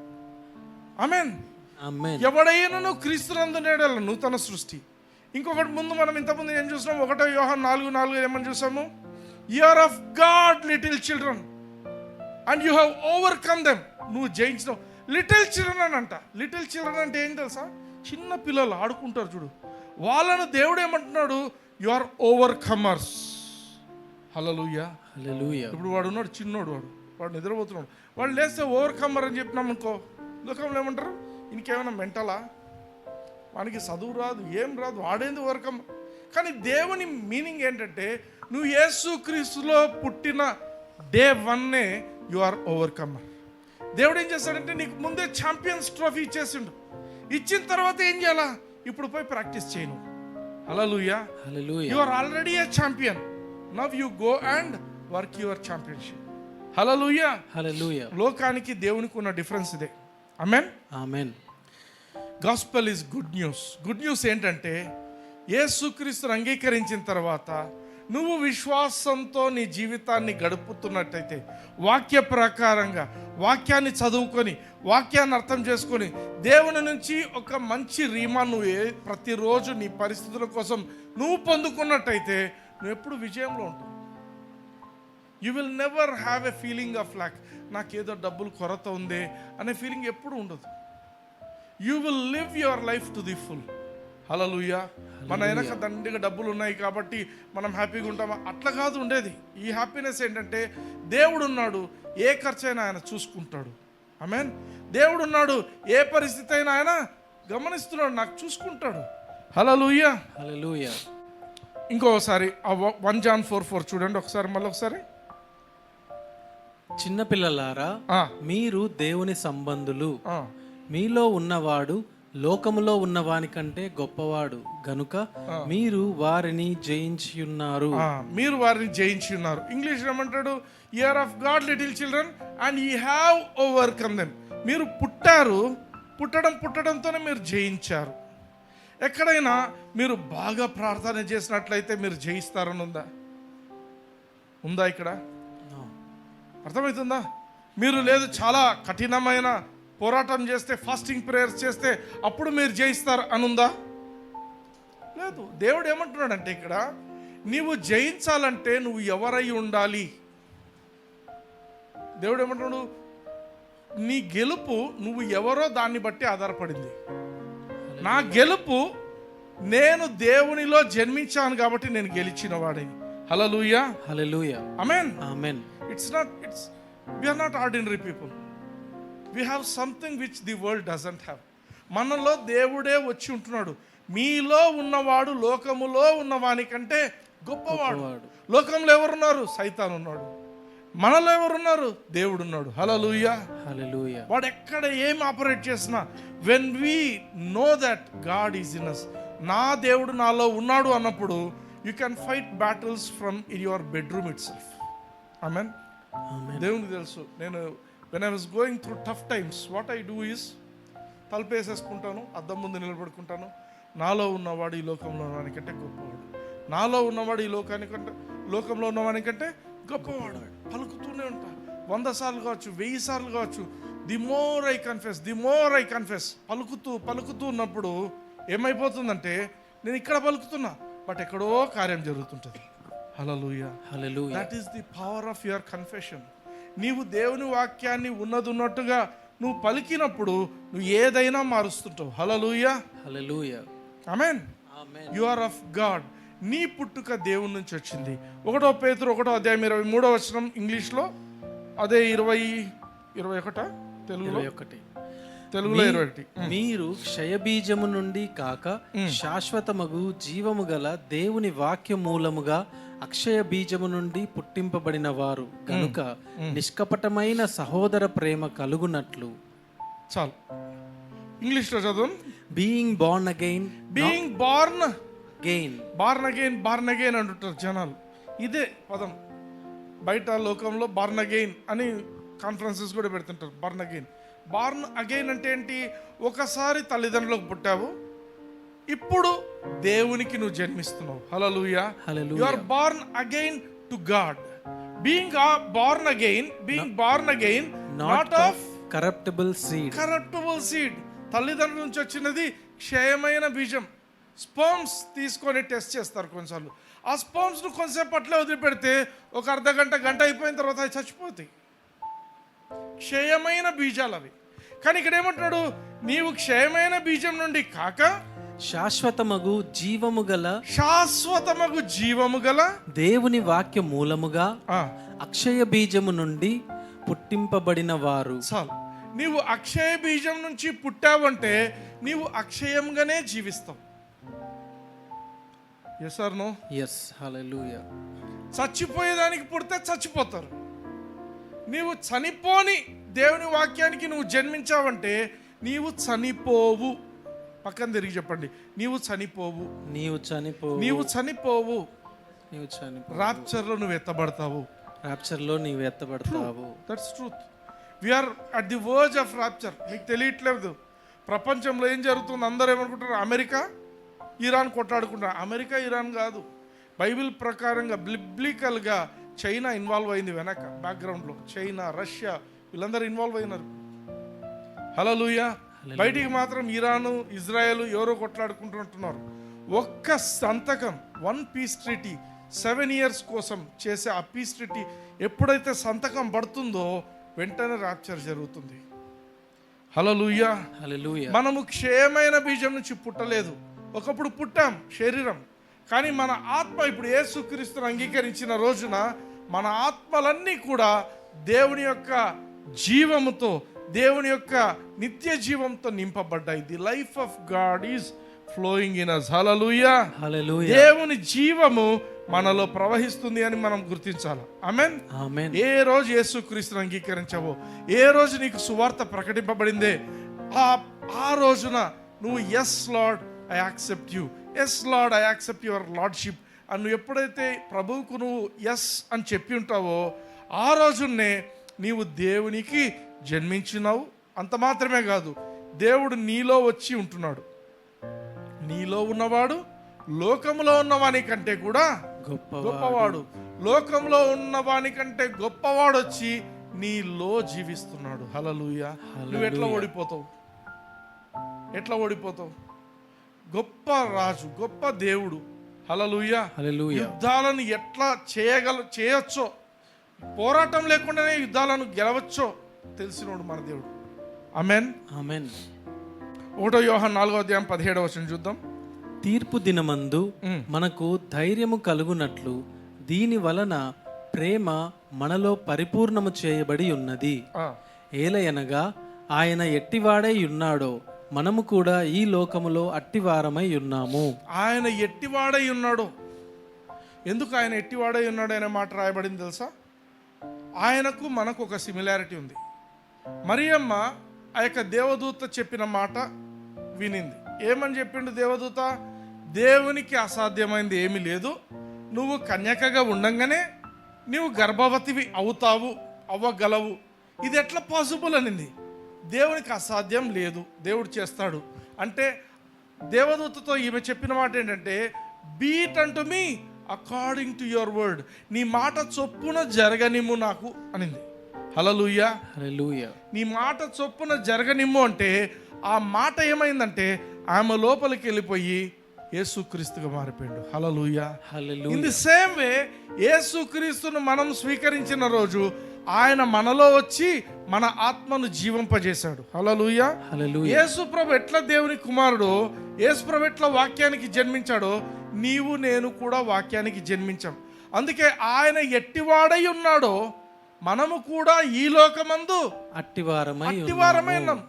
Amen. Amen. ఎవడైనా క్రీస్తునందు నేడల నూతన సృష్టి. ఇంకొకటి ముందు మనం ఇంతకుముందు ఏం చూసినాం, 1 యోహాను 4:4 ఏమని చూసాము, you are of God little children and you have overcome them. నువ్వు జయించినావు. లిటిల్ చిల్డ్రన్ అని అంట. లిటిల్ చిల్డ్రన్ అంటే ఏం తెలుసా, చిన్న పిల్లలు ఆడుకుంటారు చూడు, వాళ్ళను దేవుడు ఏమంటున్నాడు, యు ఆర్ ఓవర్కమర్స్. హల్లెలూయా. హల్లెలూయా. ఇప్పుడు వాడు ఉన్నాడు, చిన్నోడు, వాడు నిద్రపోతున్నాడు, వాడు లేస్తే ఓవర్కమర్ అని చెప్పినాం అనుకో, లోకంలో ఏమంటారు, ఇంకేమైనా మెంటలా, వానికి చదువు రాదు, ఏం రాదు, వాడేంది ఓవర్కమ్. కానీ దేవుని మీనింగ్ ఏంటంటే, నువ్వు యేసుక్రీస్తులో పుట్టిన డే 1 యు ఆర్ ఓవర్కమర్. దేవుడు ఏం చేస్తాడంటే నీకు ముందే ఛాంపియన్స్ ట్రోఫీ ఇచ్చేసిండు. ఇచ్చిన తర్వాత ఏం చేయాలా, ఇప్పుడు పోయి ప్రాక్టీస్ చేయను. Hallelujah. Hallelujah. You are already a champion, now you go and work your championship. Hallelujah. Hallelujah. లోకానికి దేవునికి ఉన్న డిఫరెన్స్ ఇదే. Amen. Amen. Gospel is good news. Good news ఏంటంటే, యేసుక్రీస్తుని అంగీకరించిన తర్వాత నువ్వు విశ్వాసంతో నీ జీవితాన్ని గడుపుతున్నట్టయితే, వాక్య ప్రకారంగా వాక్యాన్ని చదువుకొని వాక్యాన్ని అర్థం చేసుకొని దేవుని నుంచి ఒక మంచి రీమా నువ్వు ప్రతిరోజు నీ పరిస్థితుల కోసం నువ్వు పొందుకున్నట్టయితే నువ్వు ఎప్పుడు విజయంలో ఉంటావు. You will never have a feeling of lack, నాకేదో డబ్బులు కొరత ఉంది అనే ఫీలింగ్ ఎప్పుడు ఉండదు. You will live your life to the full. Hallelujah. మన వెనక దండిగా డబ్బులు ఉన్నాయి కాబట్టి మనం హ్యాపీగా ఉంటామా, అట్లా కాదు ఉండేది. ఈ హ్యాపీనెస్ ఏంటంటే, దేవుడు ఉన్నాడు, ఏ ఖర్చు అయినా ఆయన చూసుకుంటాడు. ఆమేన్. దేవుడు ఉన్నాడు, ఏ పరిస్థితి అయినా ఆయన గమనిస్తున్నాడు, నాకు చూసుకుంటాడు. హల్లెలూయా. హల్లెలూయా. ఇంకోసారి 1 John 4:4 చూడండి ఒకసారి, మళ్ళీ ఒకసారి. చిన్నపిల్లలారా, మీరు దేవుని సంబంధులు, ఆ, మీలో ఉన్నవాడు లోకములో ఉన్నవాని కంటే గొప్పవాడు గనుక మీరు వారిని జయించి ఉన్నారు. మీరు వారిని జయించి ఉన్నారు. ఇంగ్లీష్ ఏమంటాడు, you are of God little children and you have overcome them. మీరు పుట్టడంతోనే మీరు జయించారు. ఎక్కడైనా మీరు బాగా ప్రార్థన చేసినట్లయితే మీరు జయిస్తారని ఉందా ఇక్కడ? అర్థమవుతుందా? మీరు లేదు చాలా కఠినమైన పోరాటం చేస్తే, ఫాస్టింగ్ ప్రేయర్స్ చేస్తే అప్పుడు మీరు జయిస్తారు అని ఉందా? లేదు. దేవుడు ఏమంటున్నాడంటే, ఇక్కడ నీవు జయించాలంటే నువ్వు ఎవరై ఉండాలి. దేవుడు ఏమంటున్నాడు, నీ గెలుపు నువ్వు ఎవరో దాన్ని బట్టి ఆధారపడింది. నా గెలుపు నేను దేవునిలో జన్మించాను కాబట్టి నేను గెలిచిన వాడిని. హల్లెలూయా. హల్లెలూయా. ఆమేన్. ఆమేన్. We are not ordinary people. We have something which the world doesn't have. మనలో దేవుడే వచ్చి ఉంటున్నాడు. మీలో ఉన్నవాడు లోకములో ఉన్నవాని కంటే గొప్పవాడు. లోకంలో ఎవరున్నారు? సైతాన్ ఉన్నాడు. మనలో ఎవరున్నారు? దేవుడు ఉన్నాడు. హల్లెలూయా. హల్లెలూయా. వాడు ఎక్కడ ఏం ఆపరేట్ చేసినా, when we know that God is in us, నా దేవుడు నాలో ఉన్నాడు అన్నప్పుడు you can fight battles from in your bedroom itself. Amen. దేవునికి తెలుసు, నేను when I was going through tough times what I do is తలుపేసేసుకుంటాను, అద్దం ముందు నిలబడుకుంటాను. నాలో ఉన్నవాడు ఈ లోకంలో ఉన్నవానికంటే గొప్పవాడు, నాలో ఉన్నవాడు ఈ లోకంలో ఉన్నవానికంటే గొప్పవాడు. పలుకుతూనే ఉంటా, 100 సార్లు కావచ్చు, 1000 సార్లు కావచ్చు. ది మోర్ ఐ కన్ఫెస్ పలుకుతూ ఉన్నప్పుడు ఏమైపోతుందంటే నేను ఇక్కడ పలుకుతున్నా బట్ ఎక్కడో కార్యం జరుగుతుంటుంది. Hallelujah. That is the power of your confession. నీవు దేవుని వాక్యాన్ని ఉన్నట్టుగా నువ్వు పలికినప్పుడు నువ్వు ఏదైనా మారుస్తుంటావు. Hallelujah. Amen. You are of God. నీ పుట్టుక దేవుని నుంచి వచ్చింది. 1 పేతురు 1వ అధ్యాయం 23వ వచనం ఇంగ్లీష్లో, అదే 21 తెలుగులో 21. మీరు క్షయబీజము నుండి కాక శాశ్వతమగు జీవము గల దేవుని వాక్య మూలముగా అక్షయ బీజము నుండి పుట్టింపబడిన వారు కనుక నిష్కపటమైన సహోదర ప్రేమ కలుగునట్లు. చాలు, ఇంగ్లీష్లో చదువు. బీయింగ్ బార్న్ అగైన్ అంటుంటారు జనాలు. ఇదే పదం బయట లోకంలో బార్న్ అగైన్ అని కాన్ఫరెన్సెస్ కూడా పెడుతుంటారు. బార్న్ అగైన్ అంటే ఏంటి? ఒకసారి తల్లిదండ్రులకు పుట్టావు, ఇప్పుడు దేవునికి నువ్వు జన్మిస్తున్నావు. Hallelujah. You are born again to God. Being born again not of corruptible seed. తల్లిదండ్రుల నుంచి వచ్చినది క్షయమైన బీజం. స్పర్మ్స్ తీసుకొని టెస్ట్ చేస్తారు కొన్నిసార్లు. ఆ స్పర్మ్స్ను కొంతసేపు అట్లే వదిలిపెడితే ఒక గంట అయిపోయిన తర్వాత అవి చచ్చిపోతాయి. క్షయమైన బీజాలు అవి. కానీ ఇక్కడ ఏమంటున్నాడు? నీవు క్షయమైన బీజం నుండి కాక శాశ్వతమగు జీవము గల దేవుని వాక్య మూలముగా అక్షయ బీజము నుండి పుట్టింపబడిన వారు. చాలు, నీవు అక్షయ బీజం నుంచి పుట్టావంటే నీవు అక్షయంగానే జీవిస్తావు. yes or no? yes. hallelujah. చచ్చిపోయేదానికి పుడితే చచ్చిపోతారు. నీవు చనిపోని దేవుని వాక్యానికి నువ్వు జన్మించావంటే నీవు చనిపోవు. పక్కన తిరిగి చెప్పండి, నీవు చనిపోవు. రాప్చర్లో నువ్వు ఎత్తబడతావు. That's truth. We are at the verge of rapture. మీకు తెలియట్లేదు ప్రపంచంలో ఏం జరుగుతుంది. అందరూ ఏమనుకుంటారు? అమెరికా ఇరాన్ కొట్లాడుకుంటారు. అమెరికా ఇరాన్ కాదు. బైబిల్ ప్రకారంగా బిబ్లికల్గా చైనా ఇన్వాల్వ్ అయింది. వెనక బ్యాక్గ్రౌండ్లో చైనా, రష్యా వీళ్ళందరూ ఇన్వాల్వ్ అయినారు. హల్లెలూయా. బయటికి మాత్రం ఇరాను, ఇజ్రాయెల్ ఎవరో కొట్లాడుకుంటుంటున్నారు. ఒక్క సంతకం, 1 పీస్ ట్రీటీ 7 years కోసం చేసే ఆ పీస్ ట్రీటీ ఎప్పుడైతే సంతకం పడుతుందో వెంటనే రాప్చర్ జరుగుతుంది. హల్లెలూయా. మనము క్షయమైన బీజం నుంచి పుట్టలేదు. ఒకప్పుడు పుట్టాం శరీరం, కానీ మన ఆత్మ ఇప్పుడు యేసుక్రీస్తును అంగీకరించిన రోజున మన ఆత్మలన్నీ కూడా దేవుని యొక్క జీవముతో, దేవుని యొక్క నిత్య జీవంతో నింపబడ్డాయి. The life of God is flowing in us. Hallelujah. దేవుని జీవము మనలో ప్రవహిస్తుంది అని మనం గుర్తించాలి. ఆమేన్. ఏ రోజు యేసుక్రీస్తును అంగీకరించావో, ఏ రోజు నీకు సువార్త ప్రకటింపబడిందే, ఆ రోజున నువ్వు yes Lord I accept you, yes Lord I accept your lordship అని నువ్వు ఎప్పుడైతే ప్రభువుకు నువ్వు ఎస్ అని చెప్పి ఉంటావో ఆ రోజునే నీవు దేవునికి జన్మించినావు. అంత మాత్రమే కాదు, దేవుడు నీలో వచ్చి ఉంటున్నాడు. నీలో ఉన్నవాడు లోకంలో ఉన్నవాని కంటే కూడా గొప్పవాడు. లోకంలో ఉన్నవాని కంటే గొప్పవాడు వచ్చి నీలో జీవిస్తున్నాడు. హల్లెలూయా. నువ్వు ఎట్లా ఓడిపోతావు? గొప్ప రాజు, గొప్ప దేవుడు. హల్లెలూయా. యుద్ధాలను ఎట్లా చేయొచ్చో, పోరాటం లేకుండానే యుద్ధాలను గెలవచ్చో తెలిసినోడు మన దేవుడు. ఆమేన్. 1 యోహాను 4వ అధ్యాయం 17వ వచనం చూద్దాం. తీర్పు దినమందు మనకు ధైర్యము కలుగునట్లు దీని వలన ప్రేమ మనలో పరిపూర్ణము చేయబడి ఉన్నది. ఏలయనగా ఆయన ఎట్టివాడై ఉన్నాడో మనము కూడా ఈ లోకములో అట్టివారమై ఉన్నాము. ఆయన ఎట్టివాడై ఉన్నాడు. ఎందుకు ఆయన ఎట్టివాడై ఉన్నాడు అనే మాట రాయబడింది తెలుసా? ఆయనకు మనకు ఒక సిమిలారిటీ ఉంది. మరియమ్మ ఆ యొక్క దేవదూత చెప్పిన మాట వినింది. ఏమని చెప్పిండు దేవదూత? దేవునికి అసాధ్యమైంది ఏమీ లేదు. నువ్వు కన్యకగా ఉండంగానే నువ్వు గర్భవతివి అవుతావు, అవ్వగలవు. ఇది ఎట్లా పాసిబుల్ అనింది. దేవునికి అసాధ్యం లేదు, దేవుడు చేస్తాడు అంటే దేవదూతతో ఈమె చెప్పిన మాట ఏంటంటే, beat unto me according to your word, నీ మాట చొప్పున జరగనిమ్ము నాకు అనింది. హల్లెలూయా, హల్లెలూయా. నీ మాట చొప్పున జరగనిమ్ము అంటే ఆ మాట ఏమైందంటే ఆమె లోపలికి వెళ్ళిపోయి యేసుక్రీస్తుగా మారిపోయాడు. హల్లెలూయా, హల్లెలూయా. ఇన్ ది సేమ్ వే యేసుక్రీస్తును మనం స్వీకరించిన రోజు ఆయన మనలో వచ్చి మన ఆత్మను జీవింపజేశాడు. హల్లెలూయా, హల్లెలూయా. యేసు ప్రభు ఎట్లా దేవుని కుమారుడు, యేసు ప్రభు ఎట్లా వాక్యానికి జన్మించాడో నీవు నేను కూడా వాక్యానికి జన్మించాం. అందుకే ఆయన ఎట్టివాడై ఉన్నాడో మనము కూడా ఈ లోకమందు అట్టివారమై ఉన్నాం.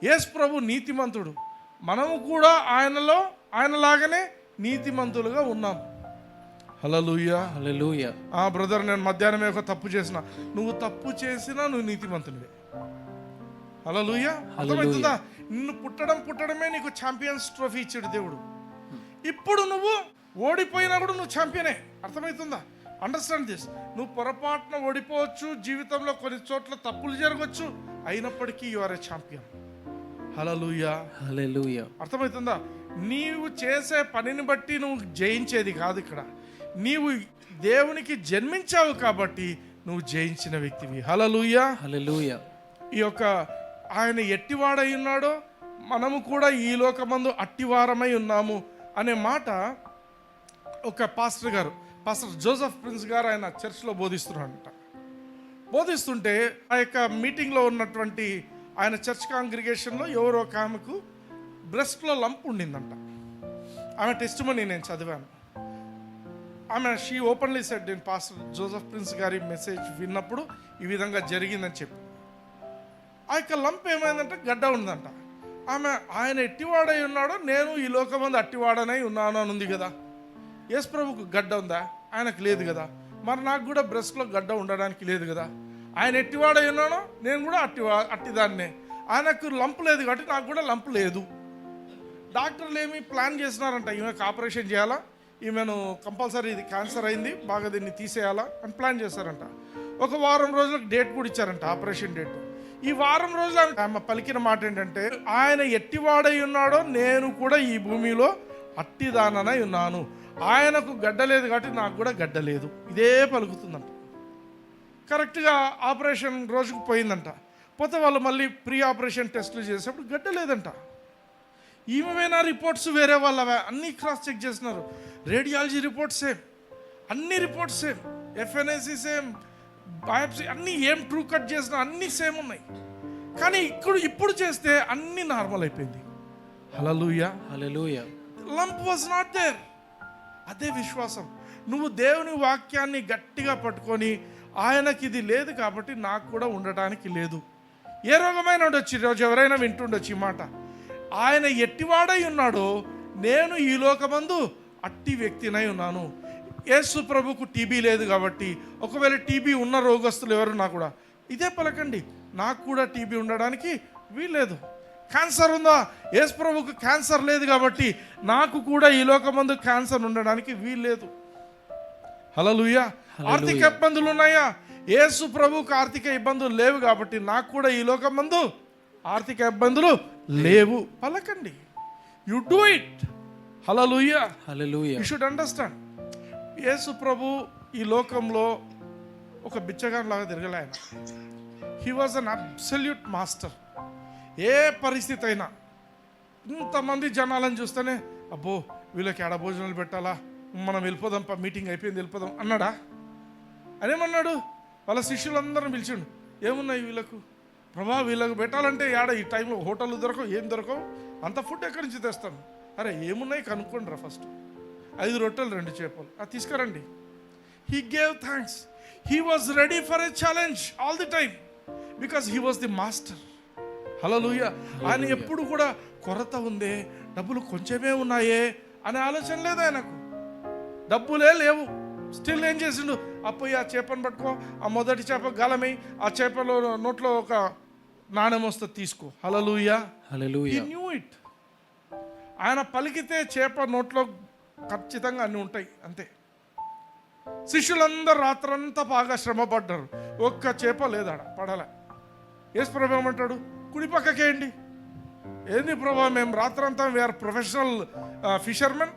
యేసు ప్రభు నీతిమంతుడు, మనము కూడా ఆయనలాగానే నీతిమంతులుగా ఉన్నాం. హల్లెలూయా, హల్లెలూయా. బ్రదర్, నేను మధ్యాహ్నమే ఒక తప్పు చేసిన. నువ్వు తప్పు చేసినా నువ్వు నీతిమంతునివే. హల్లెలూయా, అర్థమవుతుందా? నిన్ను పుట్టడమే నీకు ఛాంపియన్స్ ట్రోఫీ ఇచ్చాడు దేవుడు. ఇప్పుడు నువ్వు ఓడిపోయినా కూడా నువ్వు ఛాంపియనే. అర్థమవుతుందా? Understand this. నువ్వు పొరపాటున ఓడిపోవచ్చు, జీవితంలో కొన్ని చోట్ల తప్పులు జరగవచ్చు, అయినప్పటికీ యు ఆర్ ఎ ఛాంపియన్. హల్లెలూయా, హల్లెలూయా. అర్థమవుతుందా? నీవు చేసే పనిని బట్టి నువ్వు జయించేది కాదు. ఇక్కడ నీవు దేవునికి జన్మించావు కాబట్టి నువ్వు జయించిన వ్యక్తివి. హల్లెలూయా, హల్లెలూయా. ఈ యొక్క ఆయన ఎట్టివాడై ఉన్నాడో మనము కూడా ఈ లోకమందు అట్టివారమై ఉన్నాము అనే మాట ఒక పాస్టర్ జోసెఫ్ ప్రిన్స్ గారు ఆయన చర్చ్లో బోధిస్తున్నారంట. బోధిస్తుంటే ఆ యొక్క మీటింగ్లో ఉన్నటువంటి ఆయన చర్చ్ కాంగ్రిగేషన్లో ఎవరో ఒక ఆమెకు బ్రెస్ట్లో లంప్ ఉండిందంట. ఆమె టెస్టిమనీ నేను చదివాను. షీ ఓపెన్లీ సెడ్, నేను పాస్టర్ జోసెఫ్ ప్రిన్స్ గారి మెసేజ్ విన్నప్పుడు ఈ విధంగా జరిగిందని చెప్పి. ఆ యొక్క లంప్ ఏమైందంటే గడ్డ ఉందంట. ఆయన ఎట్టివాడై ఉన్నాడో నేను ఈ లోకమందు అట్టివాడనై ఉన్నాను అని ఉంది కదా. యేసు ప్రభుకు గడ్డ ఉందా? ఆయనకు లేదు కదా. మరి నాకు కూడా బ్రెస్ట్లో గడ్డ ఉండడానికి లేదు కదా. ఆయన ఎట్టివాడై ఉన్నానో నేను కూడా అట్టిదాన్నే. ఆయనకు లంప్ లేదు కాబట్టి నాకు కూడా లంప్ లేదు. డాక్టర్లు ఏమి ప్లాన్ చేసినారంట, ఈమెకు ఆపరేషన్ చేయాలా, ఈమెను కంపల్సరీ ఇది క్యాన్సర్ అయింది, బాగా దీన్ని తీసేయాలా అని ప్లాన్ చేశారంట. ఒక వారం రోజులకు డేట్ కూడా ఇచ్చారంట, ఆపరేషన్ డేట్. ఈ వారం రోజులు ఆమె పలికిన మాట ఏంటంటే, ఆయన ఎట్టివాడై ఉన్నాడో నేను కూడా ఈ భూమిలో అట్టిదాననై ఉన్నాను. ఆయనకు గడ్డ లేదు కాబట్టి నాకు కూడా గడ్డ లేదు. ఇదే పలుకుతుందంట. కరెక్ట్గా ఆపరేషన్ రోజుకు పోయిందంట. పోతే వాళ్ళు మళ్ళీ ప్రీ ఆపరేషన్ టెస్టులు చేసేటప్పుడు గడ్డ లేదంట. ఈమెమైనా రిపోర్ట్స్ వేరే వాళ్ళవే, అన్నీ క్రాస్ చెక్ చేస్తున్నారు. రేడియాలజీ రిపోర్ట్స్ సేమ్, అన్ని reports same, FNAC same, biopsy అన్నీ ఏం ట్రూ కట్ చేసినా అన్నీ సేమ్ ఉన్నాయి. కానీ ఇప్పుడు చేస్తే అన్నీ నార్మల్ అయిపోయింది. Hallelujah, hallelujah. Lump was not there. అదే విశ్వాసం. నువ్వు దేవుని వాక్యాన్ని గట్టిగా పట్టుకొని ఆయనకి ఇది లేదు కాబట్టి నాకు కూడా ఉండటానికి లేదు. ఏ రోగమైనా ఉండొచ్చు, ఈరోజు ఎవరైనా వింటుండొచ్చు ఈ మాట. ఆయన ఎట్టివాడై ఉన్నాడో నేను ఈ లోకమందు అట్టి వ్యక్తినై ఉన్నాను. యేసు ప్రభుకు టీబీ లేదు కాబట్టి, ఒకవేళ టీబీ ఉన్న రోగస్తులు ఎవరున్నా కూడా ఇదే పలకండి, నాకు కూడా టీబీ ఉండడానికి వీల్లేదు. క్యాన్సర్ ఉందా? యేసు ప్రభుకు క్యాన్సర్ లేదు కాబట్టి నాకు కూడా ఈ లోకమందు క్యాన్సర్ ఉండడానికి వీల్లేదు. హల్లెలూయా. ఆర్థిక ఇబ్బందులు ఉన్నాయా? యేసు ప్రభుకు ఆర్థిక ఇబ్బందులు లేవు కాబట్టి నాకు కూడా ఈ లోకమందు ఆర్థిక ఇబ్బందులు లేవు. పలకండి, you do it. Hallelujah, hallelujah. You should understand. యేసు ప్రభు ఈ లోకంలో ఒక బిచ్చగాన్ లాగా తిరగలే. ఆయన he was an absolute master. ఏ పరిస్థితి అయినా, ఇంతమంది జనాలను చూస్తేనే అబ్బో వీళ్ళకి ఏడ భోజనాలు పెట్టాలా, మనం వెళ్ళిపోదాం, మీటింగ్ అయిపోయింది వెళ్ళిపోదాం అన్నాడా? అదేమన్నాడు? వాళ్ళ శిష్యులందరిని పిలిచిండు. ఏమున్నాయి వీళ్ళకు ప్రభా, వీళ్ళకు పెట్టాలంటే ఏడ ఈ టైంలో హోటళ్ళు దొరకవు, ఏం దొరకవు, అంత ఫుడ్ ఎక్కడి నుంచి తెస్తాను? అరే ఏమున్నాయి కనుక్కోండి రా ఫస్ట్. 5 రొట్టెలు 2 చేపలు అది తీసుకురండి. He gave thanks. He was ready for a challenge all the time because he was the master. Hallelujah. ఆయన ఎప్పుడు కూడా కొరత ఉందే, డబ్బులు కొంచెమే ఉన్నాయే అనే ఆలోచన లేదు ఆయనకు. డబ్బులే లేవు, స్టిల్ ఏం చేసిండు? అప్పుడు ఆ చేపను పట్టుకో, ఆ మొదటి చేప గాలమై, ఆ చేపలో నోట్లో ఒక నాణెం వస్తుంది తీసుకో. Hallelujah, hallelujah. He knew it. ఆయన పలికితే చేప నోట్లో ఖచ్చితంగా అన్నీ ఉంటాయి, అంతే. శిష్యులందరూ రాత్రంతా బాగా శ్రమ పడ్డారు, ఒక్క చేప లేదాడ, పడలే. యేసు ప్రభు ఏమంటాడు, కుడి పక్కకేయండి. ఏంది ప్రభా, మేము రాత్రంతా వీఆర్ ప్రొఫెషనల్ ఫిషర్మెన్,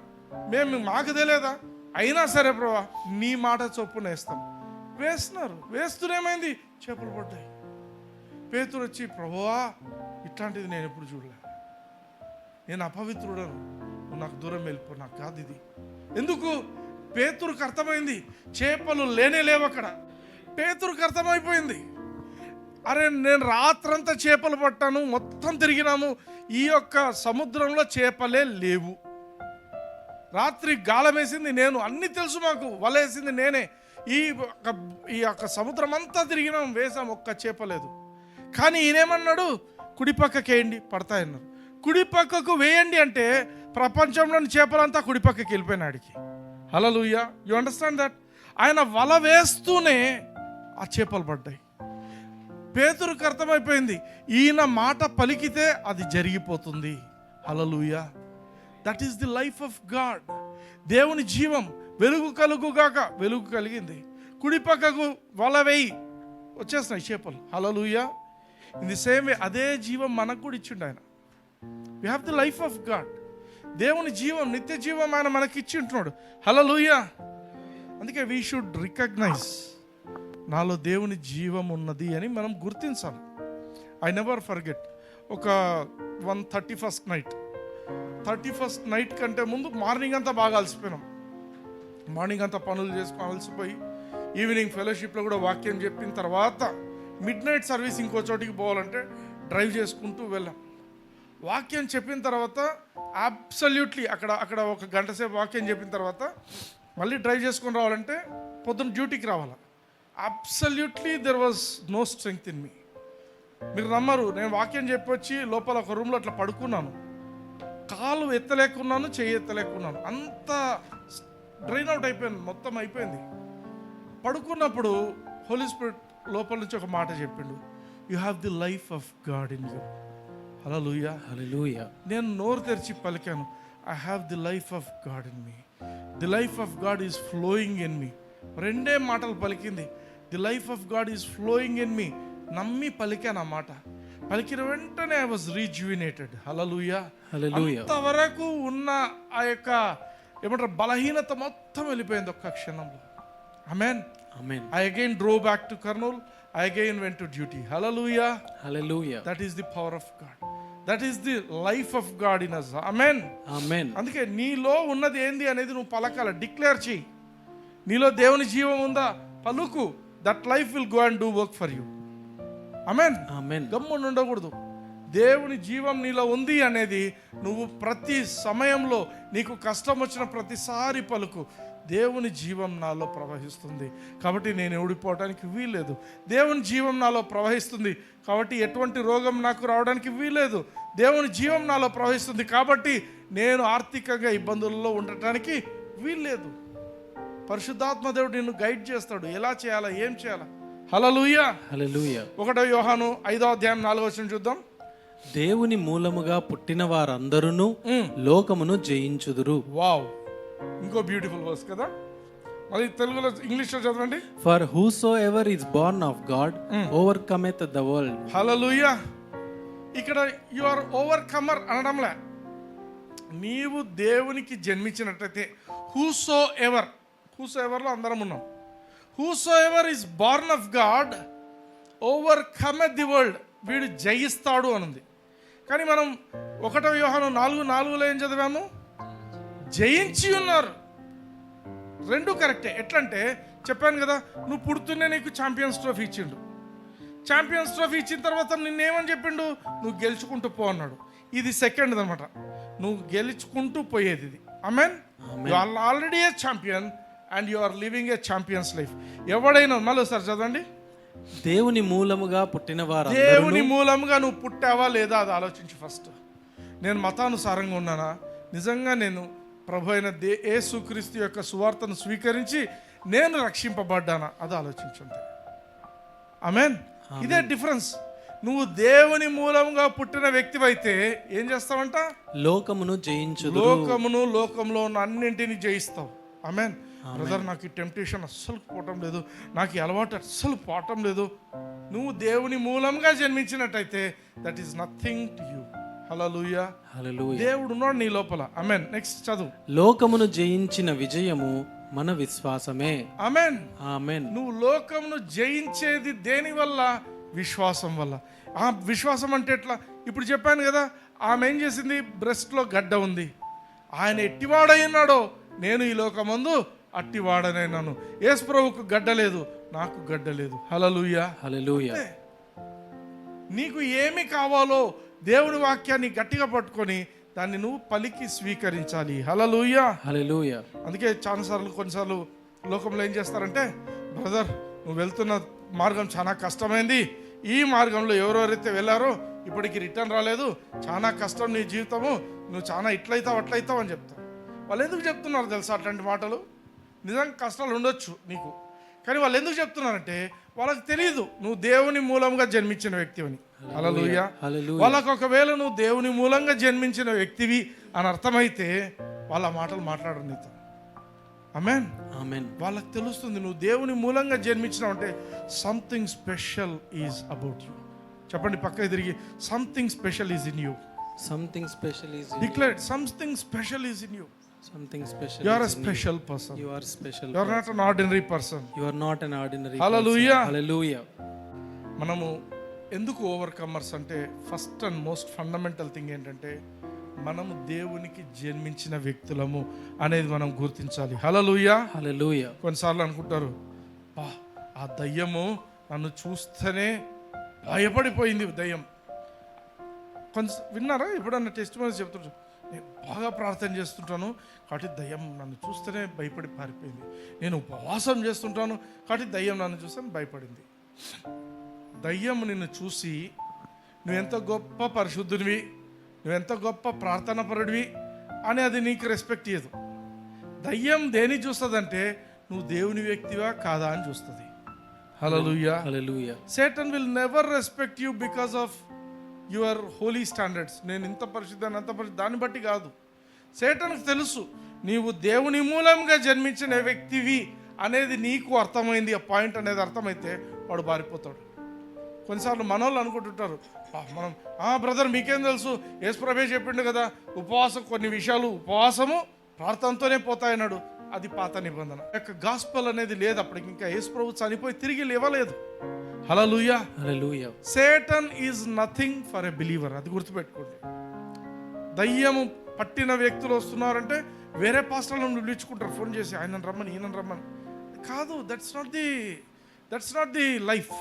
మాకు తెలియదా? అయినా సరే ప్రభా, నీ మాట చొప్పున వేస్తాం. వేస్తున్నారు, వేస్తూనేమైంది, చేపలు పడ్డాయి. పేతురు వచ్చి, ప్రభువా ఇట్లాంటిది నేను ఎప్పుడు చూడలే, నేను అపవిత్రుడను, నువ్వు నాకు దూరం వెళ్ళిపో, నాకు కాదు ఇది. ఎందుకు? పేతురుకు అర్థమైంది చేపలు లేనే లేవు అక్కడ. పేతురుకు అర్థమైపోయింది, అరే నేను రాత్రంతా చేపలు పట్టాను, మొత్తం తిరిగినాము, ఈ యొక్క సముద్రంలో చేపలే లేవు. రాత్రి గాలం వేసింది నేను, అన్నీ తెలుసు మాకు, వలేసింది నేనే, ఈ యొక్క సముద్రం అంతా తిరిగినాం, వేసాం, ఒక్క చేప లేదు. కానీ ఈయనేమన్నాడు, కుడి పక్కకి వేయండి, పడతాయన్నారు. కుడి పక్కకు వేయండి అంటే ప్రపంచంలోని చేపలంతా కుడి పక్కకి వెళ్ళిపోయినాడికి. హల్లెలూయా, యు అండర్స్టాండ్ దట్? ఆయన వల వేస్తూనే ఆ చేపలు పడ్డాయి. పేతురుకు అర్థమైపోయింది, ఈయన మాట పలికితే అది జరిగిపోతుంది. Hallelujah, that is the life of God. దేవుని జీవం, వెలుగు కలుగుగాక, వెలుగు కలిగింది. కుడి పక్కకు వల వేయి, వచ్చేస్తున్నాయి చేపలు. Hallelujah. In the same way అదే జీవం మనకు కూడా ఇచ్చిండు ఆయన. We have the life of God. దేవుని జీవం, నిత్య జీవం ఆయన మనకి ఇచ్చి ఉంటున్నాడు. హల్లెలూయా. అందుకే వీ షుడ్ రికగ్నైజ్, నాలో దేవుని జీవం ఉన్నది అని మనం గుర్తించాలి. ఐ నెవర్ ఫర్గెట్, ఒక 31st నైట్ కంటే ముందు మార్నింగ్ అంతా బాగా అలసిపోయినాం. మార్నింగ్ అంతా పనులు చేసుకుని అలసిపోయి ఈవినింగ్ ఫెలోషిప్లో కూడా వాక్యం చెప్పిన తర్వాత మిడ్ నైట్ సర్వీస్ ఇంకో చోటికి పోవాలంటే డ్రైవ్ చేసుకుంటూ వెళ్ళాం. వాక్యం చెప్పిన తర్వాత అబ్సల్యూట్లీ అక్కడ ఒక గంట సేపు వాక్యం చెప్పిన తర్వాత మళ్ళీ డ్రైవ్ చేసుకొని రావాలంటే పొద్దున్న డ్యూటీకి రావాలి. Absolutely there was no strength in me. మీరు నమ్మరు, నేను వాక్యం చెప్పొచ్చి లోపల ఒక రూమ్లో అట్లా పడుకున్నాను, కాలు ఎత్తలేకున్నాను, చెయ్యి ఎత్తలేకున్నాను, అంత డ్రైన్ అవుట్ అయిపోయాను, మొత్తం అయిపోయింది. పడుకున్నప్పుడు హోలీ స్పిరిట్ లోపల నుంచి ఒక మాట చెప్పిండు, you have the life of God in you. Hallelujah, hallelujah. నేను నోరు తెరిచి పలికాను, I have the life of God in me, the life of God is flowing in me. రెండే మాటలు పలికింది, the life of God is flowing in me. నమ్మి పలికాను ఆ మాట. పలికిన వెంటనే ఐ వాజ్ రీజ్యువినేటెడ్. హల్లెలూయా, హల్లెలూయా. అంతవరకు ఉన్న ఆ యొక్క ఏమంటారు బలహీనత మొత్తం వెళ్ళిపోయింది ఒక్క క్షణంలో. ఆమేన్, ఆమేన్. I again drove back to Kurnool. I again went to duty. Hallelujah. Hallelujah. That is the power of God. That is the life of God in us. Amen. ఆమేన్. అందుకే నీలో ఉన్నది ఏంది అనేది నువ్వు పలకాల, డిక్లేర్ చేయి. నీలో దేవుని జీవం ఉందా, పలుకు. That life will go and do work for you. Amen. Amen. గమ్మున ఉండకూడదు. దేవుని జీవం నీలో ఉంది అనేది నువ్వు ప్రతి సమయంలో, నీకు కష్టం వచ్చిన ప్రతిసారి పలుకు, దేవుని జీవం నాలో ప్రవహిస్తుంది కాబట్టి నేను ఓడిపోవడానికి వీల్లేదు. దేవుని జీవం నాలో ప్రవహిస్తుంది కాబట్టి ఎటువంటి రోగం నాకు రావడానికి వీల్లేదు. దేవుని జీవం నాలో ప్రవహిస్తుంది కాబట్టి నేను ఆర్థికంగా ఇబ్బందుల్లో ఉండటానికి వీల్లేదు. పరిశుద్ధాత్మ దేవుడు నిన్ను గైడ్ చేస్తాడు, ఎలా చేయాలా, ఏం చేయాలా. హల్లెలూయా, హల్లెలూయా. 1 యోహాను 5వ అధ్యాయం 4వ వచనం చూద్దాం. దేవుని మూలముగా పుట్టిన వారందరూ లోకమును జయించుదురు. వావ్, ఇంకో బ్యూటిఫుల్ వర్స్ కదా. మరి తెలుగులో, ఇంగ్లీష్లో చదవండి. For whosoever is born of God overcometh the world. Hallelujah. ఇక్కడ యు ఆర్ ఓవర్కమర్ అనడంలే, నీవు దేవునికి జన్మించినట్టయితే హూసో ఎవర్లో అందరం ఉన్నాం. Whosoever is born of God overcometh the world, వీడు జయిస్తాడు అనుంది. కానీ మనం 1 యోహాను 4:4 ఏం చదివాము, జయించి ఉన్నారు. రెండు కరెక్టే. ఎట్లంటే చెప్పాను కదా, నువ్వు పుడుతూనే నీకు ఛాంపియన్స్ ట్రోఫీ ఇచ్చిండు. ఛాంపియన్స్ ట్రోఫీ ఇచ్చిన తర్వాత నిన్నేమని చెప్పిండు, నువ్వు గెలుచుకుంటూ పో అన్నాడు. ఇది సెకండ్ అనమాట, నువ్వు గెలుచుకుంటూ పోయేది ఇది. Amen. You are already a champion and you are living a champion's life. ఎవడైనా, మళ్ళీ ఒకసారి చదవండి. దేవుని మూలముగా పుట్టిన వారు, దేవుని మూలముగా నువ్వు పుట్టావా లేదా అది ఆలోచించు ఫస్ట్. నేను మతానుసారంగా ఉన్నానా, నిజంగా నేను ప్రభు అయిన యేసుక్రీస్తు యొక్క సువార్తను స్వీకరించి నేను రక్షింపబడ్డానా, అది ఆలోచించండి. ఆమేన్. ఇదే డిఫరెన్స్. నువ్వు దేవుని మూలంగా పుట్టిన వ్యక్తివైతే ఏం చేస్తావంట? లోకమును జయించుదురు. లోకంలో ఉన్న అన్నింటినీ జయిస్తావు. ఆమేన్. బ్రదర్, నాకు ఈ టెంప్టేషన్ అస్సలు పోవటం లేదు, నాకు ఈ అలవాటు అస్సలు పోవటం లేదు. నువ్వు దేవుని మూలంగా జన్మించినట్టయితే that is nothing to you. Hallelujah. దేవుడు ఉన్నాడు నీ లోపల. ఆమేన్. నెక్స్ట్ చదువు. లోకమును జయించిన విజయము మన విశ్వాసమే. ఆమేన్. ఆమేన్. నువ్వు లోకమును జయించేది దేని వల్ల? విశ్వాసం వల్ల. ఆ విశ్వాసం అంటే ఎట్లా? ఇప్పుడు చెప్పాను కదా, ఆమె ఏం చేసింది? బ్రెస్ట్లో గడ్డ ఉంది. ఆయన ఎట్టివాడైనాడో నేను ఈ లోకమందు అట్టివాడనైనాను. యేసు ప్రభువుకు గడ్డ లేదు, నాకు గడ్డ లేదు. హల్లెలూయా. హల్లెలూయా. నీకు ఏమి కావాలో దేవుని వాక్యాన్ని గట్టిగా పట్టుకొని దాన్ని నువ్వు పలికి స్వీకరించాలి. హల్లెలూయా. హల్లెలూయా. అందుకే కొన్నిసార్లు లోకంలో ఏం చేస్తారంటే, బ్రదర్ నువ్వు వెళ్తున్న మార్గం చాలా కష్టమైంది, ఈ మార్గంలో ఎవరెవరైతే వెళ్ళారో ఇప్పటికి రిటర్న్ రాలేదు, చాలా కష్టం నీ జీవితము, నువ్వు చాలా ఇట్లయితావు అట్లయితావు అని చెప్తావు. వాళ్ళు ఎందుకు చెప్తున్నారు తెలుసా అట్లాంటి మాటలు? నిజంగా కష్టాలు ఉండొచ్చు నీకు, కానీ వాళ్ళు ఎందుకు చెప్తున్నారంటే వాళ్ళకి తెలియదు నువ్వు దేవుని మూలంగా జన్మించిన వ్యక్తివని. హల్లెలూయా. వాళ్ళకు ఒకవేళ నువ్వు దేవుని మూలంగా జన్మించిన వ్యక్తివి అని అర్థమైతే వాళ్ళ మాటలు మాట్లాడరు నీతో. ఆమేన్. ఆమేన్. వాళ్ళకి తెలుస్తుంది నువ్వు దేవుని మూలంగా జన్మించినావు అంటే something special is about you. చెప్పండి పక్కకి తిరిగి, something special is in you. Something special is declare something special is in you. Something special. You are a special person. You are special. You are not an ordinary person. You are not an ordinary Hallelujah. person. Hallelujah. మనము ఎందుకు overcomers అంటే first and most fundamental thing ఏంటంటే మనము దేవునికి జన్మించిన వ్యక్తులము అనేది మనం గుర్తించాలి. హల్లెలూయా. హల్లెలూయా. కొన్నిసార్లు అనుకుంటారు, ఆ దయ్యము నన్ను చూస్తేనే భయపడిపోయింది. దయ్యం విన్నారా ఎప్పుడన్నా? టెస్ట్ మైజ్ చెప్తుంటారు, నేను బాగా ప్రార్థన చేస్తుంటాను కాబట్టి దయ్యం నన్ను చూస్తేనే భయపడి పారిపోయింది. నేను ఉపవాసం చేస్తుంటాను కాబట్టి దయ్యం నన్ను చూస్తే భయపడింది. దయ్యం నిన్ను చూసి నువ్వెంత గొప్ప పరిశుద్ధునివి, నువ్వెంత గొప్ప ప్రార్థనాపరుడివి అని అది నీకు రెస్పెక్ట్ ఇయ్యదు. దయ్యం దేని చూస్తుందంటే నువ్వు దేవుని వ్యక్తివా కాదా అని చూస్తుంది. Hallelujah. Hallelujah. Satan will never respect you because of your holy standards. నేను ఇంత పరిశుద్ధాన్ని అంత పరిశుద్ధ దాన్ని బట్టి కాదు. సేటన్కి తెలుసు నీవు దేవుని మూలంగా జన్మించిన వ్యక్తివి అనేది నీకు అర్థమైంది, ఆ పాయింట్ అనేది అర్థమైతే వాడు బారిపోతాడు. కొన్నిసార్లు మనోళ్ళు అనుకుంటుంటారు, మనం బ్రదర్ మీకేం తెలుసు, యేసుప్రభువే చెప్పిండు కదా ఉపవాసం, కొన్ని విషయాలు ఉపవాసము ప్రార్థనతోనే పోతాయన్నాడు. అది పాత నిబంధన యొక్క గాస్పల్ అనేది లేదు అప్పటికి, ఇంకా యేసుప్రభు చనిపోయి తిరిగి లేవలేదు. Hallelujah. Hallelujah. Satan is nothing for a believer. అది గుర్తుపెట్టుకోండి. దయ్యము పట్టిన వ్యక్తులు వస్తున్నారంటే వేరే పాస్టర్లను పిలుచుకుంటారు ఫోన్ చేసి, ఆయన రమ్మని ఈయన రమ్మని. కాదు, దట్స్ నాట్ ది లైఫ్.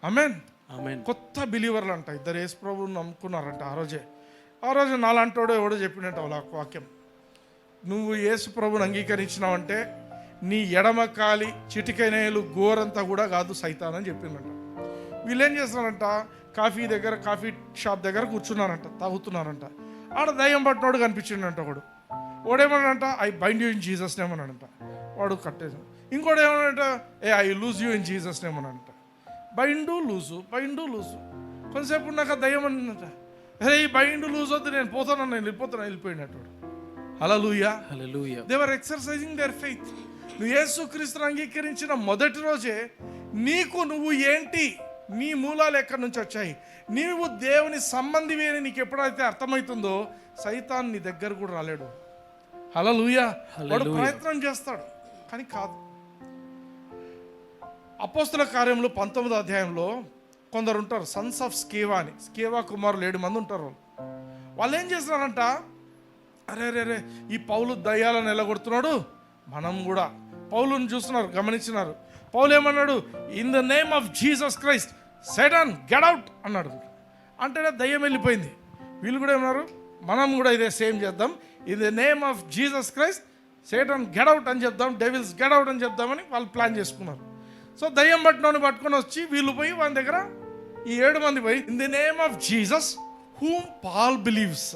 ఆమేన్. ఆమేన్. కొత్త బిలీవర్లు అంట, ఇద్దరు యేసు ప్రభువుని నమ్ముకున్నారంట. ఆ రోజు నాలాంటోడో ఎవడో చెప్పినట్టు వాళ్ళ వాక్యం, నువ్వు యేసు ప్రభువుని అంగీకరించినావంటే నీ ఎడమ కాలి చిటికనేలు గోరంతా కూడా కాదు సైతాన్ అని చెప్పిందంట. వీళ్ళు ఏం చేస్తున్నారంట, కాఫీ షాప్ దగ్గర కూర్చున్నారంట, తాగుతున్నారంట. ఆడ దయ్యం పట్టినోడు కనిపించిండంట. వాడేమన్నాడంట, I bind you in Jesus name అన్నాడంట. వాడు కట్టేసాడు. ఇంకోటి ఏమన్నాడంట, I loose you in Jesus name అన్నాడంట. Bind loose. కొంతసేపు ఉన్నాక దయ్యం అన్నట, ఈ బైండు లూజ్ వద్దు, నేను వెళ్ళిపోయినట్టు. Hallelujah. Hallelujah. They were exercising their faith. నువ్వు యేసుక్రీస్తుని అంగీకరించిన మొదటి రోజే నువ్వు ఏంటి, నీ మూలాలు ఎక్కడి నుంచి వచ్చాయి, నీవు దేవుని సంబంధివి అని నీకు ఎప్పుడైతే అర్థమవుతుందో సైతాన్ నీ దగ్గర కూడా రాలేడు. హల్లెలూయా. వాడు ప్రయత్నం చేస్తాడు కానీ కాదు. అపోస్తల కార్యములు 19వ అధ్యాయంలో కొందరు ఉంటారు, సన్స్ ఆఫ్ స్కేవా అని. స్కేవా కుమారులు 7 మంది ఉంటారు. వాళ్ళు ఏం చేస్తున్నారంట, అరే ఈ పౌలు దయ్యాలను ఎల్లగొడుతున్నాడు, మనం కూడా పౌలుని చూస్తున్నారు, గమనించినారు. పౌలు ఏమన్నాడు, in the name of Jesus Christ Satan get out అన్నాడు. అంటే దయ్యం వెళ్ళిపోయింది. వీళ్ళు కూడా ఏమన్నారు, మనం కూడా ఇదే సేమ్ చేద్దాం, in the name of Jesus Christ Satan get out అని చెప్దాం, డెవిల్స్ గెట్ అవుట్ అని చెప్దామని వాళ్ళు ప్లాన్ చేసుకున్నారు. సో దయ్యం పట్టుకొని వచ్చి వీళ్ళు పోయి వాళ్ళ దగ్గర ఈ 7 మంది పోయి, in the name of Jesus whom Paul believes,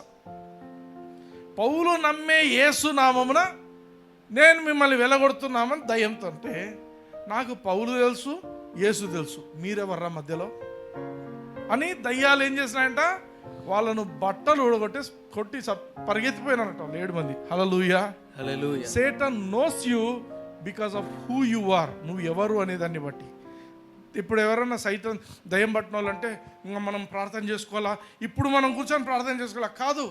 పౌలు నమ్మే యేసు నామమున నేను మిమ్మల్ని వెలగొడుతున్నామని దయ్యంతో. అంటే నాకు పౌలు తెలుసు, యేసు తెలుసు, మీరెవర్రా మధ్యలో? అని దయ్యాలు ఏం చేసినాయంట, వాళ్ళను బట్టలు కొట్టి పరిగెత్తిపోయినారట 7 మంది. Hallelujah. Hallelujah. Satan knows you because of who you are, నువ్వు ఎవరు అనే దాన్ని బట్టి. ఇప్పుడు ఎవరన్నా సైతం దయ్యం పట్టిన వాళ్ళంటే ఇంకా మనం ప్రార్థన చేసుకోవాలా, ఇప్పుడు మనం కూర్చొని ప్రార్థన చేసుకోవాలా కాదు.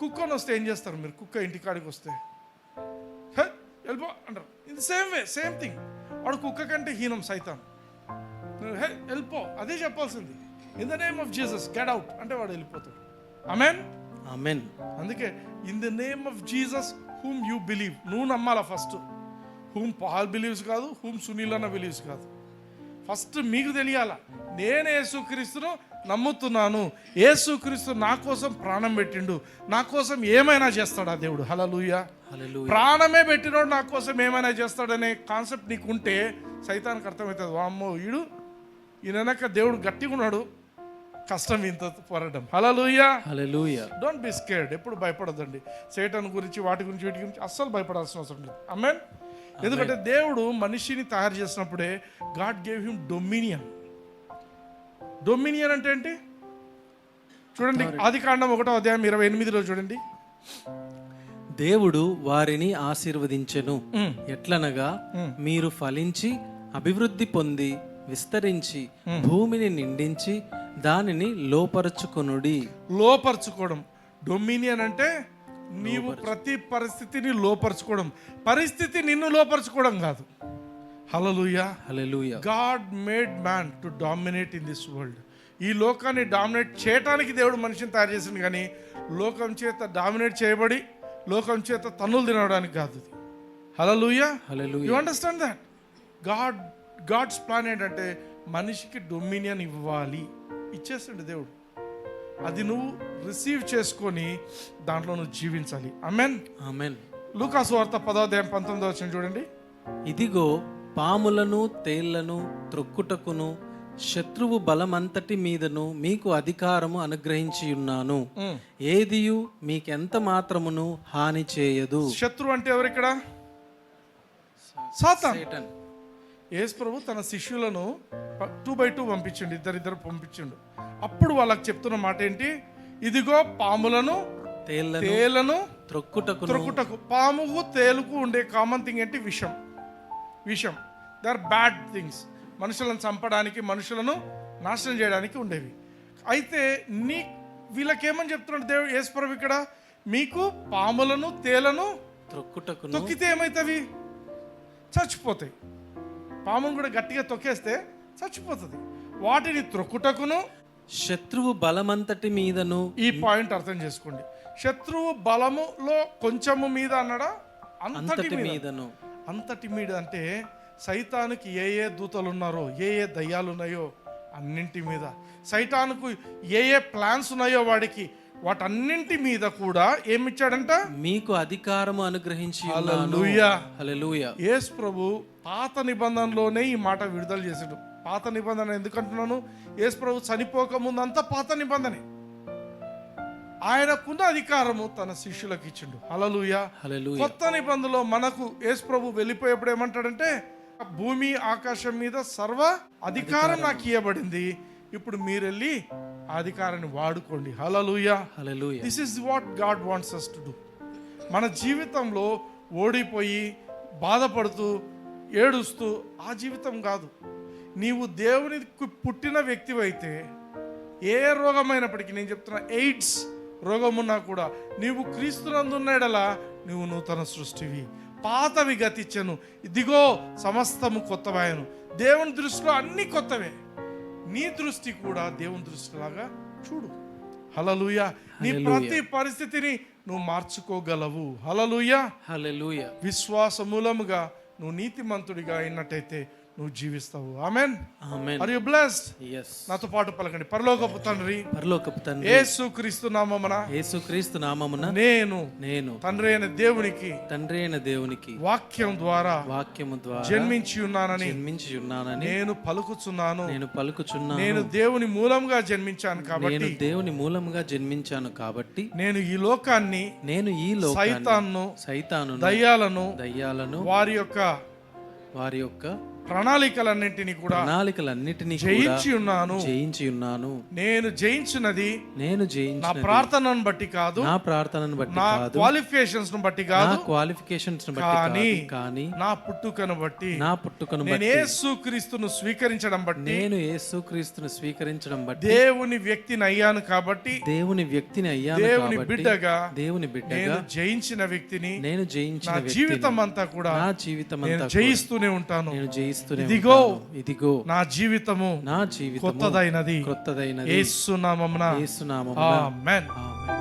కుక్కని వస్తే ఏం చేస్తారు మీరు? కుక్క ఇంటికాడికి వస్తే వెళ్ళిపో అంటారు. ఇది సేమ్ వే, సేమ్ థింగ్. వాడు కుక్క కంటే హీనం సైతాన్. హే వెళ్ళిపో, అదే చెప్పాల్సింది. In the name of Jesus get out అంటే వాడు వెళ్ళిపోతాడు. Amen, amen. అందుకే in the name of Jesus whom you believe, నువ్వు నమ్మాలా ఫస్ట్. హూమ్ పాల్ బిలీవ్స్ కాదు, హూమ్ సునీల్ అన్న బిలీవ్స్ కాదు. ఫస్ట్ మీకు తెలియాల, నేను యేసుక్రీస్తును నమ్ముతున్నాను, యేసుక్రీస్తు నా కోసం ప్రాణం పెట్టిండు, నా కోసం ఏమైనా చేస్తాడు ఆ దేవుడు. హల్లెలూయా. ప్రాణమే పెట్టినోడు నా కోసం ఏమైనా చేస్తాడనే కాన్సెప్ట్ నీకు ఉంటే సైతానికి అర్థమవుతుంది, వామ్మో ఈయనక దేవుడు గట్టిగా ఉన్నాడు, కష్టం ఇంత పోరాటం. Hallelujah. Hallelujah. Don't be scared. ఎప్పుడు భయపడొద్దండి. సేటన్ గురించి, వాటి గురించి, వీటి గురించి అస్సలు భయపడాల్సిన అవసరం లేదు. ఆమేన్. ఎందుకంటే దేవుడు మనిషిని తయారు చేసినప్పుడే God gave him dominion. Dominion అంటే ఏంటి చూడండి, ఆదికాండం 1వ అధ్యాయం 28లో చూడండి. దేవుడు వారిని ఆశీర్వదించెను, ఎట్లనగా మీరు ఫలించి అభివృద్ధి పొంది విస్తరించి భూమిని నిండించి దానిని లోపరుచుకొనుడి. లోపరుచుకోవడం. డొమినియన్ అంటే నీవు ప్రతి పరిస్థితిని లోపరుచుకోవడం, పరిస్థితి నిన్ను లోపరుచుకోవడం కాదు. Hallelujah. Hallelujah. God made man to dominate in this world. ఈ లోకాన్ని డామినేట్ చేయడానికి దేవుడు మనిషిని తయారు చేసింది, కానీ లోకం చేత డామినేట్ చేయబడి లోకం చేత తన్నులు తినడానికి కాదు. Hallelujah. Hallelujah. You understand that? God's plan ఏంటంటే మనిషికి డొమినియన్ ఇవ్వాలి, ఇచ్చేసిండు దేవుడు. అది నువ్వు రిసీవ్ చేసుకొని దాంట్లో నువ్వు జీవించాలి. ఆమేన్, ఆమేన్. లూకాసు వార్త 10వ అధ్యాయం 19వ వచనం చూడండి. ఇదిగో పాములను తేళ్లను త్రొక్కుటకును శత్రువు బలమంతటి మీదను మీకు అధికారము అనుగ్రహించి ఉన్నాను, ఏదియు మీకెంత మాత్రమును హాని చేయదు. శత్రువు అంటే ఎవరు ఇక్కడ? సాతాన్. సేటన్. యేసు ప్రభు తన శిష్యులను 2 by 2 పంపించండి, ఇద్దరు పంపించండు. అప్పుడు వాళ్ళకి చెప్తున్న మాట ఏంటి? ఇదిగో పాములను తేళ్లను త్రొక్కుటకు. పాముకు తేలుకు ఉండే కామన్ థింగ్ ఏంటి? విషం. They are bad things. మనుషులను చంపడానికి, మనుషులను నాశనం చేయడానికి ఉండేవి. అయితే వీళ్ళకేమని చెప్తున్నాడు దేవుడు యేసు ప్రభు ఇక్కడ? మీకు పాములను తేలను తొక్కితే ఏమవుతావి? చచ్చిపోతాయి. పామును కూడా గట్టిగా తొక్కేస్తే చచ్చిపోతుంది. వాటిని త్రొక్కుటకును శత్రువు బలమంతటి మీదను. ఈ పాయింట్ అర్థం చేసుకోండి. శత్రువు బలములో కొంచెము మీద అన్నాడా? అంతటి మీదను. అంతటి మీద అంటే సైతానికి ఏ దూతలు ఉన్నారో, ఏ దయ్యాలు ఉన్నాయో అన్నింటి మీద, సైతానుకు ఏ ప్లాన్స్ ఉన్నాయో వాడికి, వాటన్నింటి మీద కూడా ఏమిచ్చాడంట? మీకు అధికారము అనుగ్రహించి. హల్లెలూయా. హల్లెలూయా. యేసు ప్రభు పాత నిబంధనలోనే ఈ మాట విడుదల చేసాడు. పాత నిబంధన ఎందుకంటున్నాను? యేసు ప్రభు చనిపోక ముందంతా పాత నిబంధనే. ఆయనకున్న అధికారము తన శిష్యులకు ఇచ్చిండు. హల్లెలూయా. హల్లెలూయా. కొత్త నిబంధనలో మనకు యేసు ప్రభు వెళ్ళిపోయేప్పుడు ఏమంటాడంటే, భూమి ఆకాశం మీద సర్వ అధికారం నాకు ఇవ్వబడింది, ఇప్పుడు మీరు వెళ్ళి ఆ అధికారాన్ని వాడుకోండి. Hallelujah. Hallelujah. This is what God wants us to do. మన జీవితంలో ఓడిపోయి బాధపడుతూ ఏడుస్తూ ఆ జీవితం కాదు. నీవు దేవునికి పుట్టిన వ్యక్తివైతే ఏ రోగమైనప్పటికీ, నేను చెప్తున్నా, ఎయిడ్స్ రోగమున్నా కూడా నీవు క్రీస్తునందున్నడలా నువ్వు నూతన సృష్టివి, పాతవి గతించెను, ఇదిగో సమస్తము కొత్తవాయను. దేవుని దృష్టిలో అన్ని కొత్తవే. నీ దృష్టి కూడా దేవుని దృష్టిలాగా చూడు. హల్లెలూయా. నీ ప్రతి పరిస్థితిని నువ్వు మార్చుకోగలవు. హల్లెలూయా. హల్లెలూయా. విశ్వాస మూలముగా నువ్వు నీతిమంతుడిగా అయినట్టయితే నువ్వు జీవిస్తావు. Amen. Amen. Are you blessed? yes. నాతో పాటు పలకండి. పరలోకపు తండ్రి, యేసుక్రీస్తు నామమున నేను తండ్రి అయిన దేవునికి వాక్యం ద్వారా జన్మించి ఉన్నానని నేను పలుకుచున్నాను. నేను దేవుని మూలంగా జన్మించాను కాబట్టి నేను ఈ లోకాన్ని సైతాను దయ్యాలను వారి యొక్క ప్రణాళికలన్నింటినీ కూడా ప్రణాళికలన్నిటినీ జయించి ఉన్నాను. జయించి ఉన్నాను. నేను జయించినది నేను నా జయించిన ప్రార్థనను బట్టి కాదు, నా ప్రార్థనను బట్టి నా కాదు, క్వాలిఫికేషన్స్ ను బట్టి నా కాదు, క్వాలిఫికేషన్స్ బట్టి కాదు, కానీ నా పుట్టుకను బట్టి, నా పుట్టుకను నేను బట్టి, యేసుక్రీస్తును స్వీకరించడం బట్టి, నేను యేసుక్రీస్తును స్వీకరించడం బట్టి, దేవుని వ్యక్తిని అయ్యాను కాబట్టి, దేవుని వ్యక్తిని అయ్యాను దేవుని కాబట్టి, బిడ్డగా, దేవుని బిడ్డగా నేను జయించిన వ్యక్తిని, నేను జయించిన నా వ్యక్తిని, జీవితం అంతా కూడా నా జీవితం నేను అంతా జయిస్తూనే ఉంటాను. నేను జయిస్తూనే ఇదిగో ఉంటాను. ఇదిగో నా జీవితము నా జీవితం కొత్తదైనది. క్రొత్తదైనది. యేసు నామమున యేసు నామమున ఆమేన్. ఆమేన్.